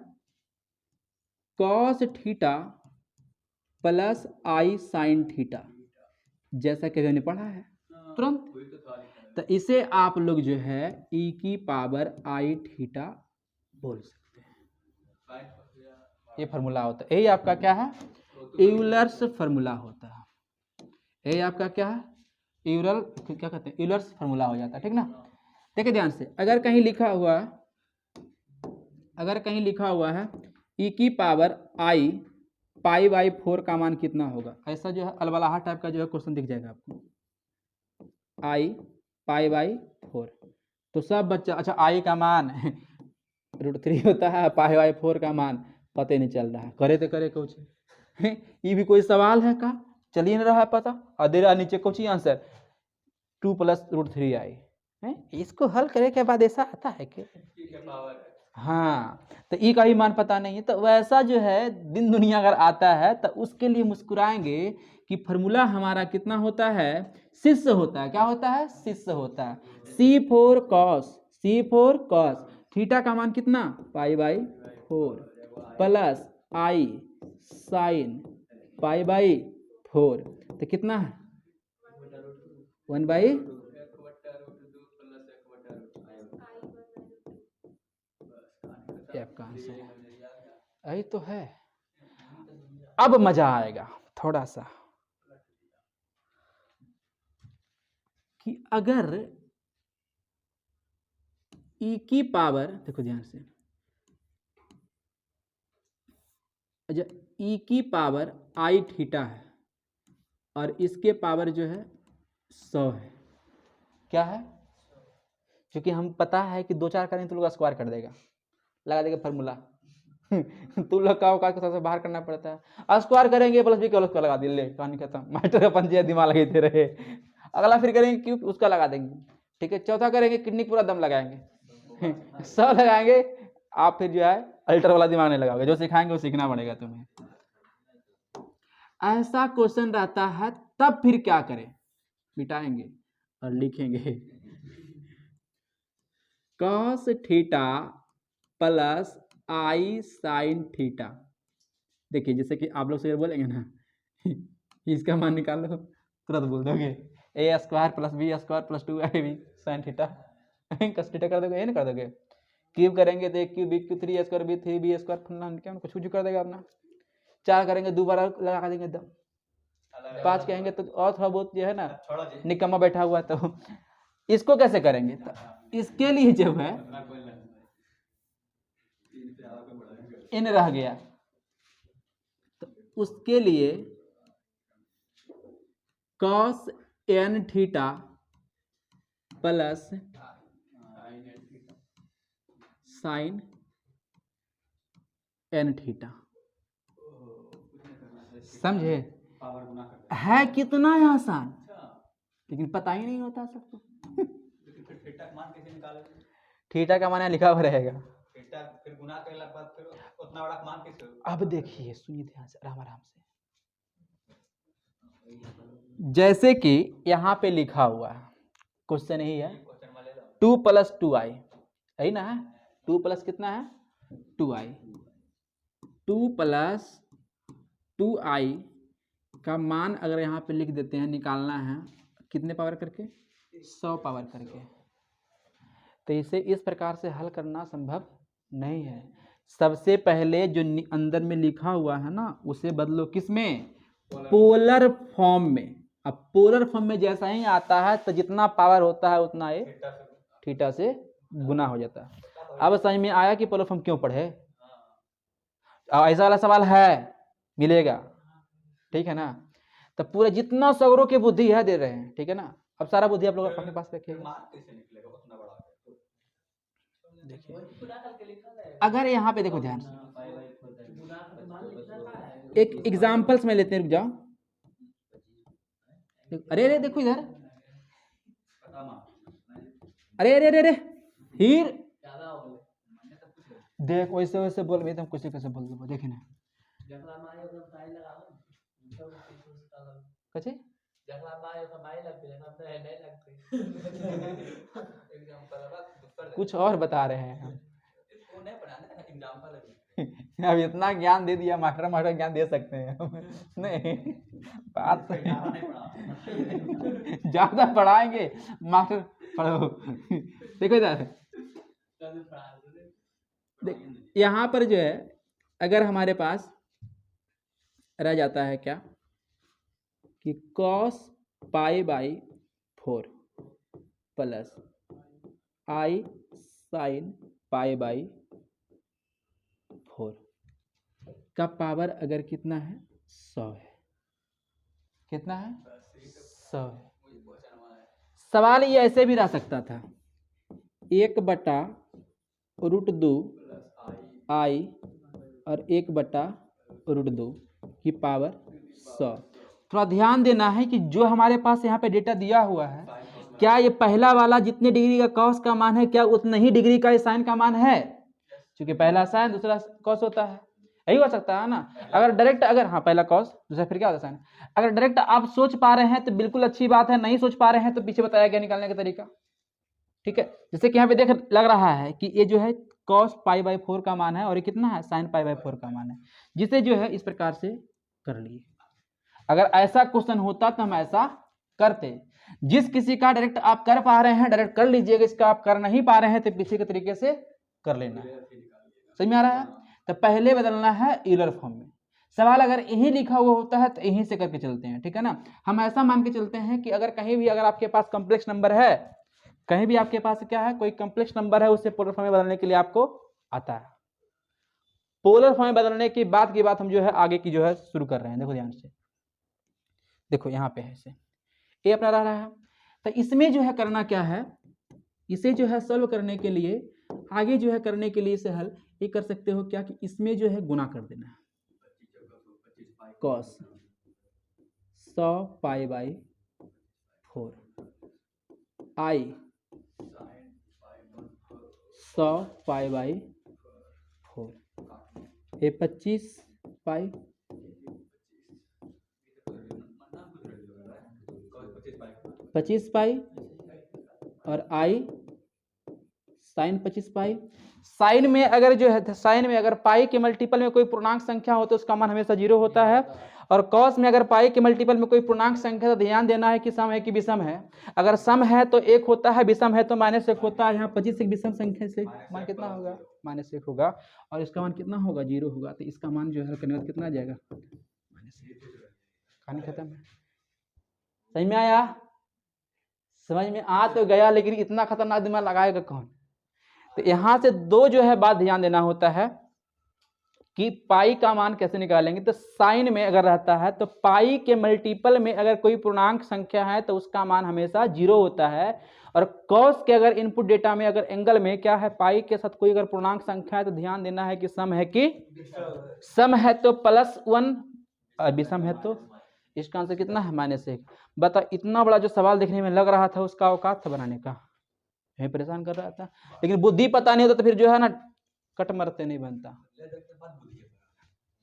Speaker 1: cos theta plus I sin theta, जैसा कि हमने पढ़ा है तुरंत, तो इसे आप लोग जो है e⁻I थीटा बोल सकते हैं। ये फार्मूला होता है, यही आपका क्या है, यूलर्स फार्मूला होता है। यही आपका क्या है, क्या कहते हैं, यूलर्स फार्मूला हो जाता है, ठीक ना। देखिए ध्यान से, अगर कहीं लिखा हुआ है e⁻I π/4 का मान कितना होगा, ऐसा जो है अलबलाहा टाइप का जो है क्वेश्चन दिख जाएगा आपको। आई पाई बाई 4। तो सब बच्चा अच्छा आई का मान √3 होता है, पाई बाई 4 का मान पता ही नहीं चल रहा है। करे तो करे कुछ ये भी कोई सवाल है का? चलिए नहीं रहा है पता और दे रहा नीचे कुछ ही आंसर 2 + √3 आई है। इसको हल करने के बाद ऐसा आता है कि हाँ तो ई का ही मान पता नहीं है। तो वैसा जो है दिन दुनिया अगर आता है तो उसके लिए मुस्कुराएंगे कि फॉर्मूला हमारा कितना होता है, शिष्य होता है। क्या होता है? शिष्य होता है। C4 cos थीटा का मान कितना? π/4 प्लस आई साइन π/4 तो कितना है? 1/, ये आपका आंसर है। यही तो है। अब मजा आएगा थोड़ा सा कि अगर ई की पावर, देखो ध्यान से, अच्छा ई की पावर आई थीटा है और इसके पावर जो है 100 है। क्या है? क्योंकि हम पता है कि 2-4 करेंगे तो लोग स्क्वायर कर देगा, लगा देगा फार्मूला तू लोग का औकात को बाहर करना पड़ता है। स्क्वायर करेंगे प्लस बी का लगा दिए, ले कहानी खत्म। मास्टर अपन जे दिमाग लगाते रहे। अगला फिर करेंगे क्यूब, उसका लगा देंगे। ठीक है, चौथा करेंगे किडनी पूरा दम लगाएंगे 100 लगाएंगे। आप फिर जो है अल्टर वाला दिमाग नहीं लगाओगे, जो सिखाएंगे वो सीखना पड़ेगा तुम्हें। ऐसा क्वेश्चन रहता है तब फिर क्या करें? मिटाएंगे और लिखेंगे cos थीटा प्लस आई साइन थीटा। देखिए जैसे कि आप लोग से बोलेंगे ना इसका मान निकालो, तुरंत बोल दोगे a² + b² + 2ab sine theta cos theta कर दोगे, ये नहीं कर दोगे। क्यूब करेंगे तो a³ b³ 3a² b3b² फलना क्या कुछ कर देगा अपना। 4 करेंगे दोबारा लगा देंगे एकदम। 5 कहेंगे तो और थोड़ा बहुत जो है ना निकम्मा बैठा हुआ। तो इसको कैसे करेंगे? तो इसके लिए जो है इन रह गया, तो उसके लिए cos n theta plus sign n theta. समझे? है कितना आसान, लेकिन पता ही नहीं होता सबको। थीटा का मान लिखा हुआ रहेगा।
Speaker 3: फिर गुना करने के बाद फिर उतना बड़ा मान कैसे?
Speaker 1: अब देखिए, सुनिए ध्यान से, आराम आराम से। जैसे कि यहाँ पे लिखा हुआ है, क्वेश्चन यही है 2 + 2i, यही ना है। 2 प्लस कितना है? 2i। 2 + 2i का मान अगर यहाँ पे लिख देते हैं, निकालना है कितने पावर करके? 100 पावर करके। तो इसे इस प्रकार से हल करना संभव नहीं है। सबसे पहले जो अंदर में लिखा हुआ है ना, उसे बदलो किसमें? पोलर फॉर्म में। अब पोलर फॉर्म में जैसा ही आता है तो जितना पावर होता है उतना ये थीटा से गुना हो जाता है। अब समझ में आया कि पोलर फॉर्म क्यों पढ़े। ऐसा वाला सवाल है, मिलेगा, ठीक है ना। तो पूरा जितना सौरों की बुद्धि है दे रहे हैं, ठीक है ना। अब सारा बुद्धि आप लोग अपने पास रखिएगा। देखिए अगर यहाँ पे देखो ध्यान से, एक एग्जाम्पल्स में लेते हैं, रुक जाओ। अरे अरे देखो इधर, अरे अरे अरे अरे फिर देख वैसे वैसे बोल भी तुम कैसे कैसे बोल दो, देखे ना कैसे कुछ और बता रहे हैं हम। अब इतना ज्ञान दे दिया, मास्टर ज्ञान दे सकते हैं हम। नहीं बात ज्यादा पढ़ाएंगे मास्टर, पढ़ो। देखो इधर, यहाँ पर जो है अगर हमारे पास रह जाता है क्या कि cos π/4 प्लस आई साइन π/4 का पावर अगर कितना है? 100 है। कितना है? 100 है। सवाल ये ऐसे भी रह सकता था 1/√2 i और 1/√2 की पावर 100। थोड़ा ध्यान देना है कि जो हमारे पास यहाँ पे डेटा दिया हुआ है, क्या ये पहला वाला जितने डिग्री का कॉस का मान है, क्या उतना ही डिग्री का साइन का मान है? क्योंकि पहला साइन दूसरा कॉस होता है, यही हो सकता है ना। अगर डायरेक्ट हाँ पहला कॉस दूसरा फिर क्या होता है साइन। अगर डायरेक्ट आप सोच पा रहे हैं तो बिल्कुल अच्छी बात है, नहीं सोच पा रहे हैं तो पीछे बताया गया निकालने का तरीका, ठीक है। जैसे कि यहाँ पे देख लग रहा है कि ये जो है cos π/4 का मान है और ये कितना है sin π/4 का मान है, जिसे जो है इस प्रकार से कर लिए। अगर ऐसा क्वेश्चन होता तो हम ऐसा करते। जिस किसी का डायरेक्ट आप कर पा रहे हैं डायरेक्ट कर लीजिएगा, इसका आप कर नहीं पा रहे हैं तो पीछे के तरीके से कर लेना है। समझ में आ रहा है? तो पहले बदलना है यूलर फॉर्म में। सवाल अगर यही लिखा हुआ होता है तो यहीं से करके चलते हैं, ठीक है ना। हम ऐसा मान के चलते हैं कि अगर कहीं भी अगर आपके पास कॉम्प्लेक्स नंबर है, कहीं भी आपके पास क्या है कोई कॉम्प्लेक्स नंबर है, उसे पोलर फॉर्म में बदलने के लिए आपको आता है। पोलर फॉर्म में बदलने की बात हम जो है आगे की जो है शुरू कर रहे हैं। देखो ध्यान से, देखो यहाँ पे है इसे ए अपना रह रहा है, तो इसमें जो है करना क्या है, इसे जो है सॉल्व करने के लिए आगे जो है करने के लिए इसे हल ये कर सकते हो क्या कि इसमें जो है गुना कर देना है cos 100 π/4 i 100 π/4 ये 25 पाई और आई साइन 25 पाई। साइन में अगर जो है साइन में अगर पाई के मल्टीपल में कोई पूर्णांक संख्या हो तो उसका मान हमेशा 0 होता है, और कॉस में अगर पाई के मल्टीपल में कोई पूर्णांक संख्या तो ध्यान देना है कि सम है कि विषम है। अगर सम है तो 1 होता है, विषम है तो -1 होता है। यहाँ 25 एक विषम संख्या से मान कितना होगा -1 होगा और इसका मान कितना होगा 0 होगा, तो इसका मान जो है करने कितना आ जाएगा कहानी खत्म है। समझ में आया? समझ में आ तो गया, लेकिन इतना खतरनाक दिमाग लगाएगा कौन। तो यहां से दो जो है बात ध्यान देना होता है कि पाई का मान कैसे निकालेंगे। तो साइन में अगर रहता है तो पाई के मल्टीपल में अगर कोई पूर्णांक संख्या है तो उसका मान हमेशा 0 होता है, और कॉस के अगर इनपुट डेटा में अगर एंगल में क्या है पाई के साथ कोई अगर पूर्णांक संख्या है तो ध्यान देना है कि सम है कि सम है तो +1 और विषम है तो इसका आंसर कितना है -1। बता इतना बड़ा जो सवाल देखने में लग रहा था उसका औकात था बनाने का, हमें परेशान कर रहा था, लेकिन बुद्धि पता नहीं होता तो फिर जो है ना कट मरते नहीं बनता।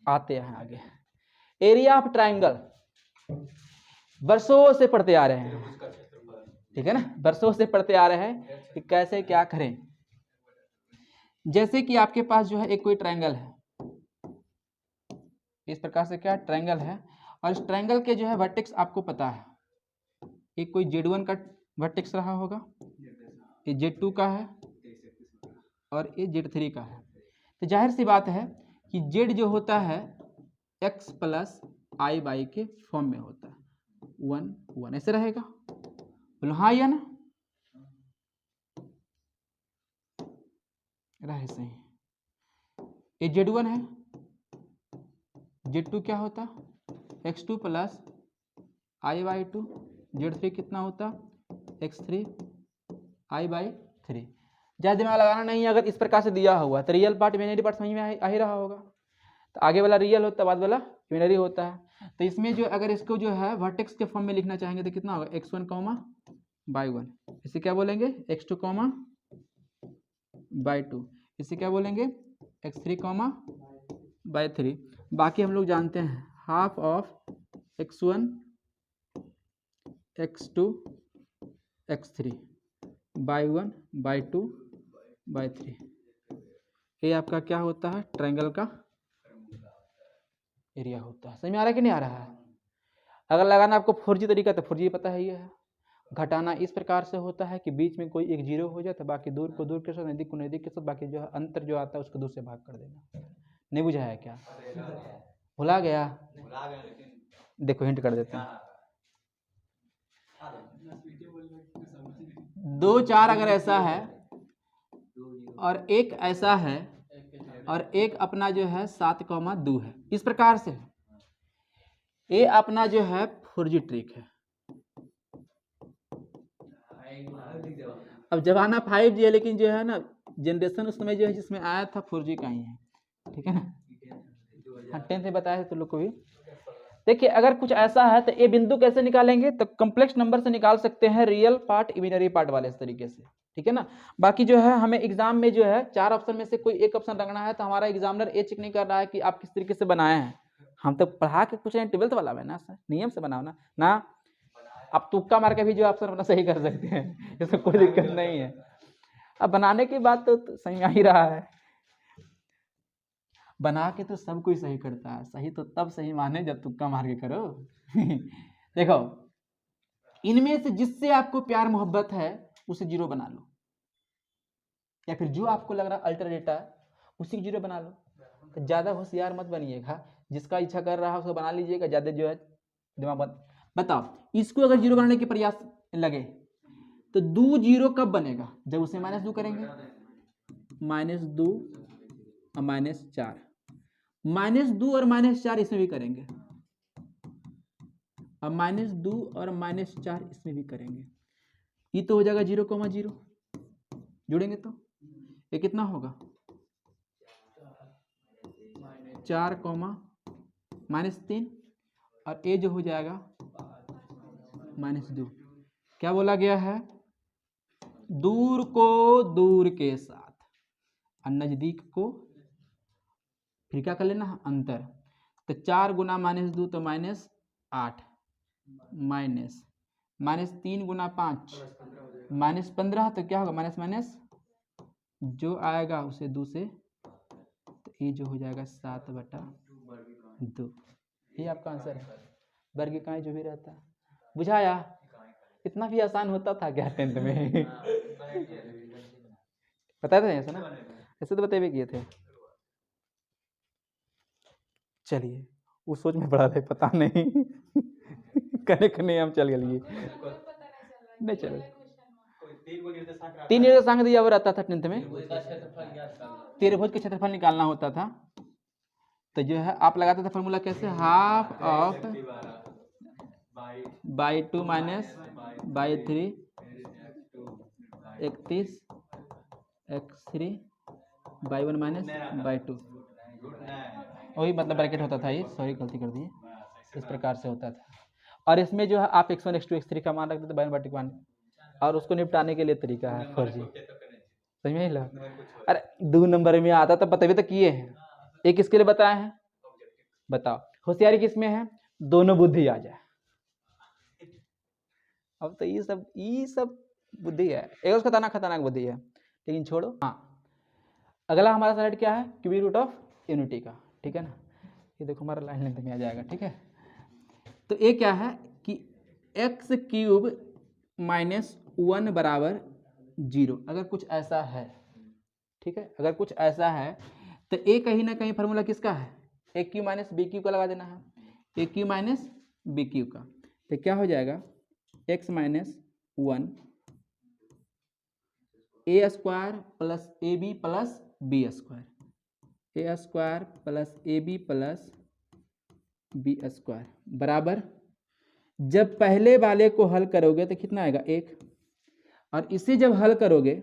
Speaker 1: आते हैं आगे। एरिया ऑफ ट्राइंगल वर्षों से पढ़ते आ रहे हैं, ठीक है ना, वर्षों से पढ़ते आ रहे हैं कि कैसे क्या करें। जैसे कि आपके पास जो है एक कोई ट्राइंगल है, इस प्रकार से क्या ट्राइंगल है, और इस ट्राइंगल के जो है वर्टेक्स आपको पता है, एक कोई Z1 का वर्टेक्स रहा होगा, ये Z2 का है और ये Z3 का है। तो जाहिर सी बात है कि Z जो होता है x + i/y के फॉर्म में होता है, 1 1 ऐसे रहेगा। बोलो हाँ या ना, रहे सही। ये Z1 है, Z2 क्या होता x2 + i/2, Z3 कितना होता x3 i/3। ज़्यादा दिमाग लगाना नहीं है। अगर इस प्रकार से दिया हुआ तो रियल पार्ट इमेजिनरी पार्ट समझ में आ ही रहा होगा, तो आगे वाला रियल होता है बाद वाला इमेजिनरी होता है। तो इसमें जो अगर इसको जो है वर्टेक्स के फॉर्म में लिखना चाहेंगे तो कितना होगा x1, y1, इसे क्या बोलेंगे x2, y2, इसे क्या बोलेंगे x3, y3। बाकी हम लोग जानते हैं half of x1, x2, x3, y1, y2, y3। ये आपका क्या होता है ट्रायंगल का एरिया होता है। समझ में आ रहा है कि नहीं आ रहा है? अगर लगाना आपको 4G तरीका तो 4G पता है, ये है। घटाना इस प्रकार से होता है कि बीच में कोई एक 0 हो जाए तो बाकी दूर को दूर के साथ, नज़दीक को नज़दीक के साथ, बाकी जो है अंतर जो आता है उसको दूर से भाग कर देना। नहीं बुझा है क्या? भुला गया? देखो हिंट कर देते हैं। 2 4 अगर ऐसा है और एक ऐसा है और एक अपना जो है 7,2 है, इस प्रकार से है। ये अपना जो है 4G ट्रिक है। अब जमाना 5G है, लेकिन जो है ना जनरेशन उस समय जो है जिसमें आया था 4G का ही है, ठीक है ना। हाँ 10 से बताया तुम लोग को भी। देखिए अगर कुछ ऐसा है तो ये बिंदु कैसे निकालेंगे, तो कॉम्प्लेक्स नंबर से निकाल सकते हैं, रियल पार्ट इमेजिनरी पार्ट वाले इस तरीके से, ठीक है ना। बाकी जो है हमें एग्जाम में जो है 4 ऑप्शन में से कोई एक ऑप्शन रखना है, तो हमारा एग्जामिनर ये चेक नहीं कर रहा है कि आप किस तरीके से बनाए हैं, हम तो पढ़ा के पूछ रहे हैं 12th वाला में ना सर, नियम से बनाओ ना आप तुक्का मार के भी जो ऑप्शन अपना सही कर सकते हैं, इसमें कोई दिक्कत नहीं है। अब बनाने की बात तो सही आ ही रहा है, बना के तो सब कोई सही करता है, सही तो तब सही माने जब तुक्का मार के करो। देखो इनमें से जिससे आपको प्यार मोहब्बत है उसे 0 बना लो, या फिर जो आपको लग रहा है अल्टरनेटा उसी को 0 बना लो। तो ज्यादा होशियार मत बनिएगा, जिसका इच्छा कर रहा है उसको बना लीजिएगा, ज्यादा जो है दिमाग मत। बताओ इसको अगर 0 बनाने के प्रयास लगे तो 2 0 कब बनेगा, जब उसे -2 करेंगे, -2 और -4, -2 और -4 इसमें भी करेंगे, अब -2 और -4 इसमें भी करेंगे, ये तो हो जाएगा 0,0 जुड़ेंगे तो ये कितना होगा 4, -3 और ये जो हो जाएगा -2। क्या बोला गया है, दूर को दूर के साथ और नजदीक को फिर क्या कर लेना अंतर, तो 4 गुना -2 तो -8, -3 गुना 5 -15, तो क्या होगा माइनस जो आएगा उसे 2 से, तो ये जो हो जाएगा 7/2, ये आपका आंसर है। वर्ग इकाई जो भी रहता है, बुझाया, इतना भी आसान होता था क्या 10th में। बताए थे ऐसा ना, ऐसे तो बताए किए थे। चलिए वो सोच में पड़ा रहे, पता नहीं करने हम चल गए, नहीं चल 3 निर्देशांक दिया हुआ रहता था 10th में, त्रिभुज का क्षेत्रफल निकालना होता था, तो जो है आप लगाते थे फॉर्मूला कैसे, half of by 2 minus by 3 31 x3 by 1 minus by 2, वही मतलब ब्रैकेट होता था ये, सॉरी गलती कर दी, इस प्रकार से होता था। और इसमें जो है आप x1 x2 x3 का मान रख देते बाई 1/1, और उसको निपटाने के लिए तरीका है 4G, समझ में लो। अरे 2 नंबर में आता था, पता भी तो किए हैं, एक किसके लिए बताए हैं, बताओ होशियारी किसमें है, दोनों बुद्धि आ जाए। अब तो ये सब बुद्धि है, एक उसका खतरनाक बुद्धि है, लेकिन छोड़ो। हाँ अगला हमारा स्लाइड क्या है, क्यूबिक रूट ऑफ यूनिटी का, ठीक है ना। ये देखो हमारा लाइन लेंथ में आ जाएगा, ठीक है। तो ये क्या है कि x³ -1 बराबर 0, अगर कुछ ऐसा है, ठीक है, अगर कुछ ऐसा है तो ए कहीं ना कहीं फार्मूला किसका है, AQ - BQ का लगा देना है, AQ - BQ का, तो क्या हो जाएगा x - 1 a² plus AB plus B², a² plus AB plus B² बराबर, जब पहले वाले को हल करोगे तो कितना आएगा 1, और इसे जब हल करोगे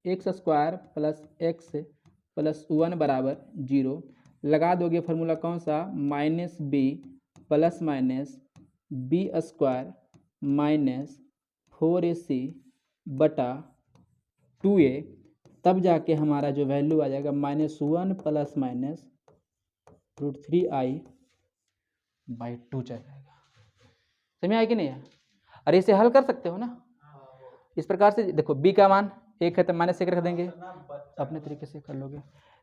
Speaker 1: x² प्लस x प्लस 1 बराबर 0, लगा दोगे फॉर्मूला कौन सा, -b plus minus B² minus 4AC बटा 2a, तब जाके हमारा जो वैल्यू आ जाएगा -1 प्लस माइनस √3i/2 चल जाएगा। समझ आया कि नहीं है, अरे इसे हल कर सकते हो ना इस प्रकार से। देखो b का मान 1 है तो -1 रख देंगे, अपने तरीके से कर लोगे।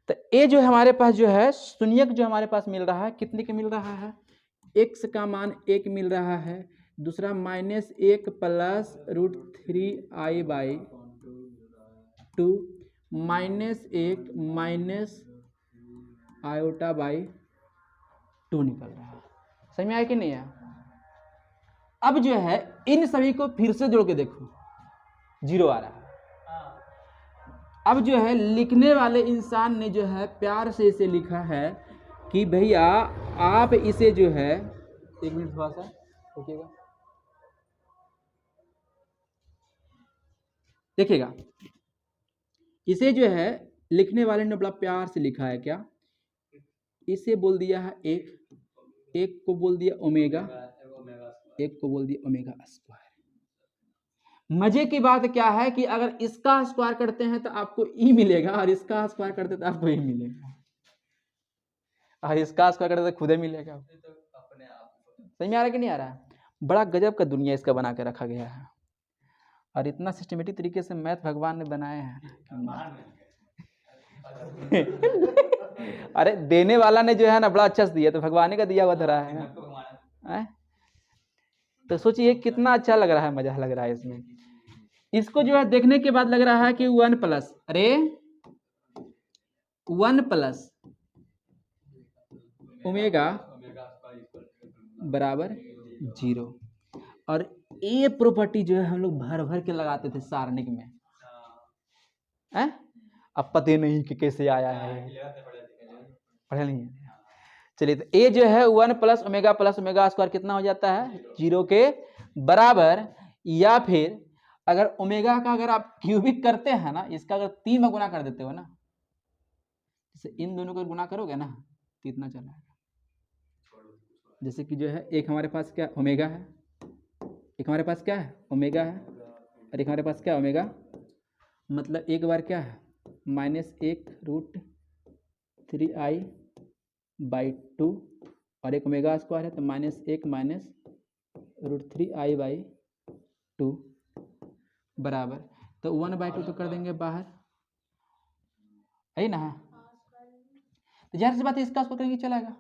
Speaker 1: तो ये जो हमारे पास जो है शून्यक जो हमारे पास मिल रहा है, कितने के मिल रहा है, x का मान 1 मिल रहा है, दूसरा -1 प्लस √3i/2 -1 माइनस i/2 निकल रहा है। समझ में आया कि नहीं है। अब जो है इन सभी को फिर से जोड़ के देखो, 0 आ रहा है। अब जो है लिखने वाले इंसान ने जो है प्यार से इसे लिखा है कि भैया आप इसे जो है, 1 मिनट थोड़ा सा रुकिएगा, देखिएगा, इसे जो है लिखने वाले ने बड़ा प्यार से लिखा है क्या, इसे बोल दिया है एक को बोल दिया ओमेगा, एक को बोल दिया ओमेगा स्क्वायर। मजे की बात क्या है कि अगर इसका स्क्वायर करते हैं तो आपको ई मिलेगा, और इसका स्क्वायर करते तो आपको ई मिलेगा, और इसका स्क्वायर करते तो खुद ही मिलेगा। समझ में आ रहा है कि नहीं आ रहा है? बड़ा गजब का दुनिया इसका बना के रखा गया है, और इतना सिस्टमेटिक तरीके से मैथ भगवान ने बनाए हैं। अरे देने वाला ने जो है ना बड़ा अच्छा से दिया, तो भगवान का दिया हुआ धरा है ना। तो सोचिए कितना अच्छा लग रहा है, मजा लग रहा है इसमें। इसको जो है देखने के बाद लग रहा है कि 1 प्लस, अरे 1 प्लस ओमेगा बराबर 0। और ये प्रॉपर्टी जो है हम लोग भर भर के लगाते थे सारणिक में, अब पता नहीं कि कैसे आया है, पढ़े नहीं है। चलिए, तो ए जो है 1 प्लस ओमेगा स्क्वायर कितना हो जाता है, 0 के बराबर। या फिर अगर ओमेगा का अगर आप क्यूबिक करते हैं ना, इसका अगर 3 में गुना कर देते हो ना, जैसे इन दोनों को गुना करोगे ना तो इतना चला है। जैसे कि जो है एक हमारे पास क्या ओमेगा है, एक हमारे पास क्या है ओमेगा है, और एक हमारे पास क्या ओमेगा, मतलब एक बार क्या है -1√3i/2, और एक ओमेगा स्क्वायर है तो -1 -√3i/2 बराबर। तो 1/2 तो कर देंगे बाहर, है ना। तो जाहिर सी बात है इसका स्क्वायर करेंगे चलेगा,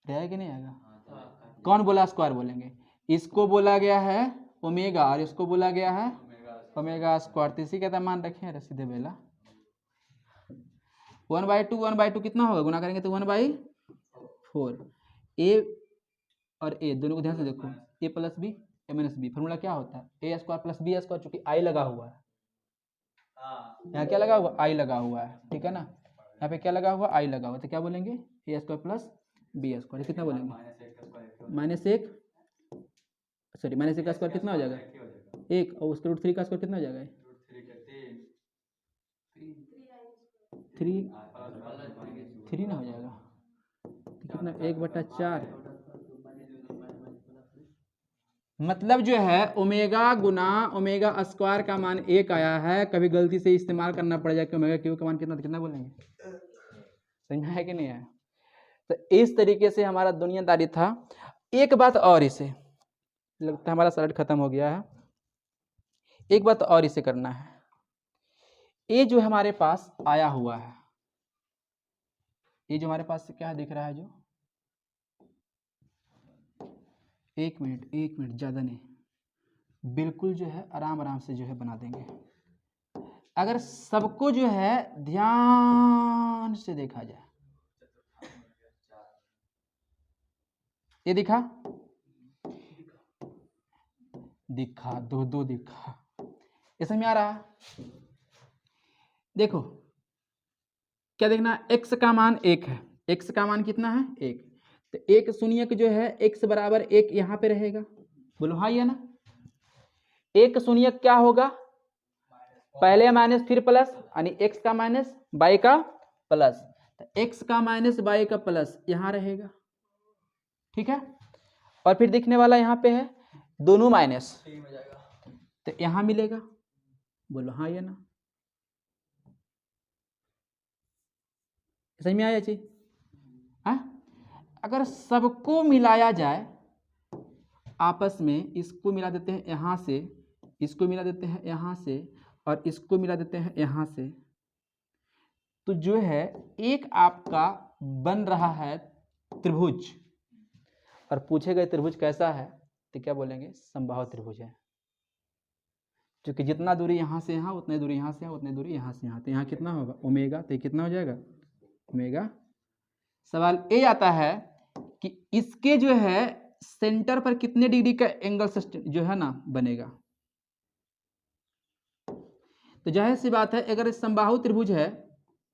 Speaker 1: रहेगा कि नहीं आएगा? कौन बोला स्क्वायर बोलेंगे? इसको बोला गया है ओमेगा और इसको बोला गया है ओमेगा स्क्वायर, तो इसी का मान रखें सीधे बेला 1/2 कितना होगा, गुना करेंगे तो 1/4। ए और ए दोनों को ध्यान से देखो, ए प्लस बी ए माइनस बी, फॉर्मूला क्या होता है ए स्क्वायर प्लस बी स्क्वायर, चूंकि आई लगा हुआ है, यहाँ क्या लगा हुआ आई लगा हुआ है, ठीक है ना। यहाँ पे क्या लगा हुआ आई लगा हुआ, तो क्या बोलेंगे ए स्क्वायर प्लस बी स्क्वायर, कितना बोलेंगे -1 का स्क्वायर कितना हो जाएगा 1, और उसका √3 का स्क्वायर कितना हो जाएगा 3 ना हो जाएगा, तो कितना 1/4। मतलब जो है ओमेगा गुना ओमेगा स्क्वायर का मान 1 आया है, कभी गलती से इस्तेमाल करना पड़ जाए कि ओमेगा क्यू का मान कितना बोलेंगे, समझ में है कि नहीं है। तो इस तरीके से हमारा दुनियादारी था। एक बात और, इसे लगता है हमारा स्लाइड खत्म हो गया है, एक बात और इसे करना है। ये जो हमारे पास आया हुआ है, ये जो हमारे पास क्या दिख रहा है, जो 1 मिनट ज़्यादा नहीं, बिल्कुल जो है आराम से जो है बना देंगे। अगर सबको जो है ध्यान से देखा जाए, ये दिखा दो दिखा, ये समझ में आ रहा है। देखो क्या देखना, x का मान 1 है, x का मान कितना है 1, तो एक शून्यक जो है x बराबर 1 यहाँ पे रहेगा, बोलो हाँ या ना। एक शून्यक क्या होगा, पहले माइनस फिर प्लस, यानी x का माइनस y का प्लस, तो x का माइनस y का प्लस यहाँ रहेगा, ठीक है। और फिर दिखने वाला यहाँ पे है दोनों माइनस, तो यहाँ मिलेगा, बोलो हाँ या ना। समझ में आया चीज? अगर सबको मिलाया जाए आपस में, इसको मिला देते हैं यहाँ से, इसको मिला देते हैं यहाँ से, और इसको मिला देते हैं यहाँ से, तो जो है एक आपका बन रहा है त्रिभुज। और पूछे गए त्रिभुज कैसा है, तो क्या बोलेंगे समबाहु त्रिभुज है, क्योंकि जितना दूरी यहाँ से यहाँ, उतनी दूरी यहाँ से यहाँ, उतनी दूरी यहाँ से यहाँ, तो यहाँ कितना होगा ओमेगा, तो कितना हो जाएगा ओमेगा। सवाल ये आता है कि इसके जो है सेंटर पर कितने डिग्री का एंगल जो है ना बनेगा। तो जाहिर सी बात है अगर समबाहु त्रिभुज है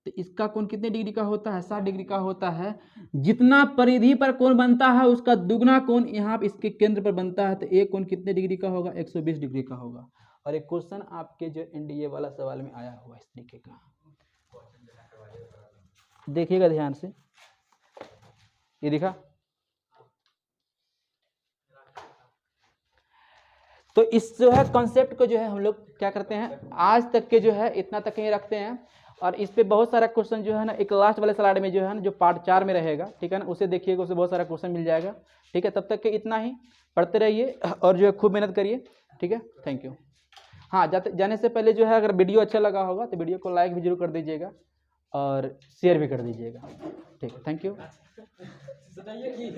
Speaker 1: तो इसका कोण कितने डिग्री का होता है? 60 डिग्री का होता है। जितना परिधि पर कोण बनता है उसका दुगना कोण यहाँ इसके केंद्र पर बनता है, तो एक कोण कितने डिग्री का होगा? 120 डिग्री का होगा। और एक क्वेश्चन आपके जो एनडीए वाला सवाल में आया हुआ इस तरीके का, देखिएगा ध्यान से, ये दिखा। तो इस जो है कॉन्सेप्ट को जो है हम लोग क्या करते हैं, आज तक के जो है इतना तक ही रखते हैं। और इस पे बहुत सारा क्वेश्चन जो है ना, एक लास्ट वाले स्लाइड में जो है ना, जो पार्ट 4 में रहेगा, ठीक है ना, उसे देखिएगा, उससे बहुत सारा क्वेश्चन मिल जाएगा। ठीक है, तब तक के इतना ही, पढ़ते रहिए और जो है खूब मेहनत करिए। ठीक है, थैंक यू। हाँ, जाने से पहले जो है अगर वीडियो अच्छा लगा होगा तो वीडियो को लाइक भी जरूर कर दीजिएगा और शेयर भी कर दीजिएगा। ठीक है, थैंक यू।
Speaker 4: सुनाइए कि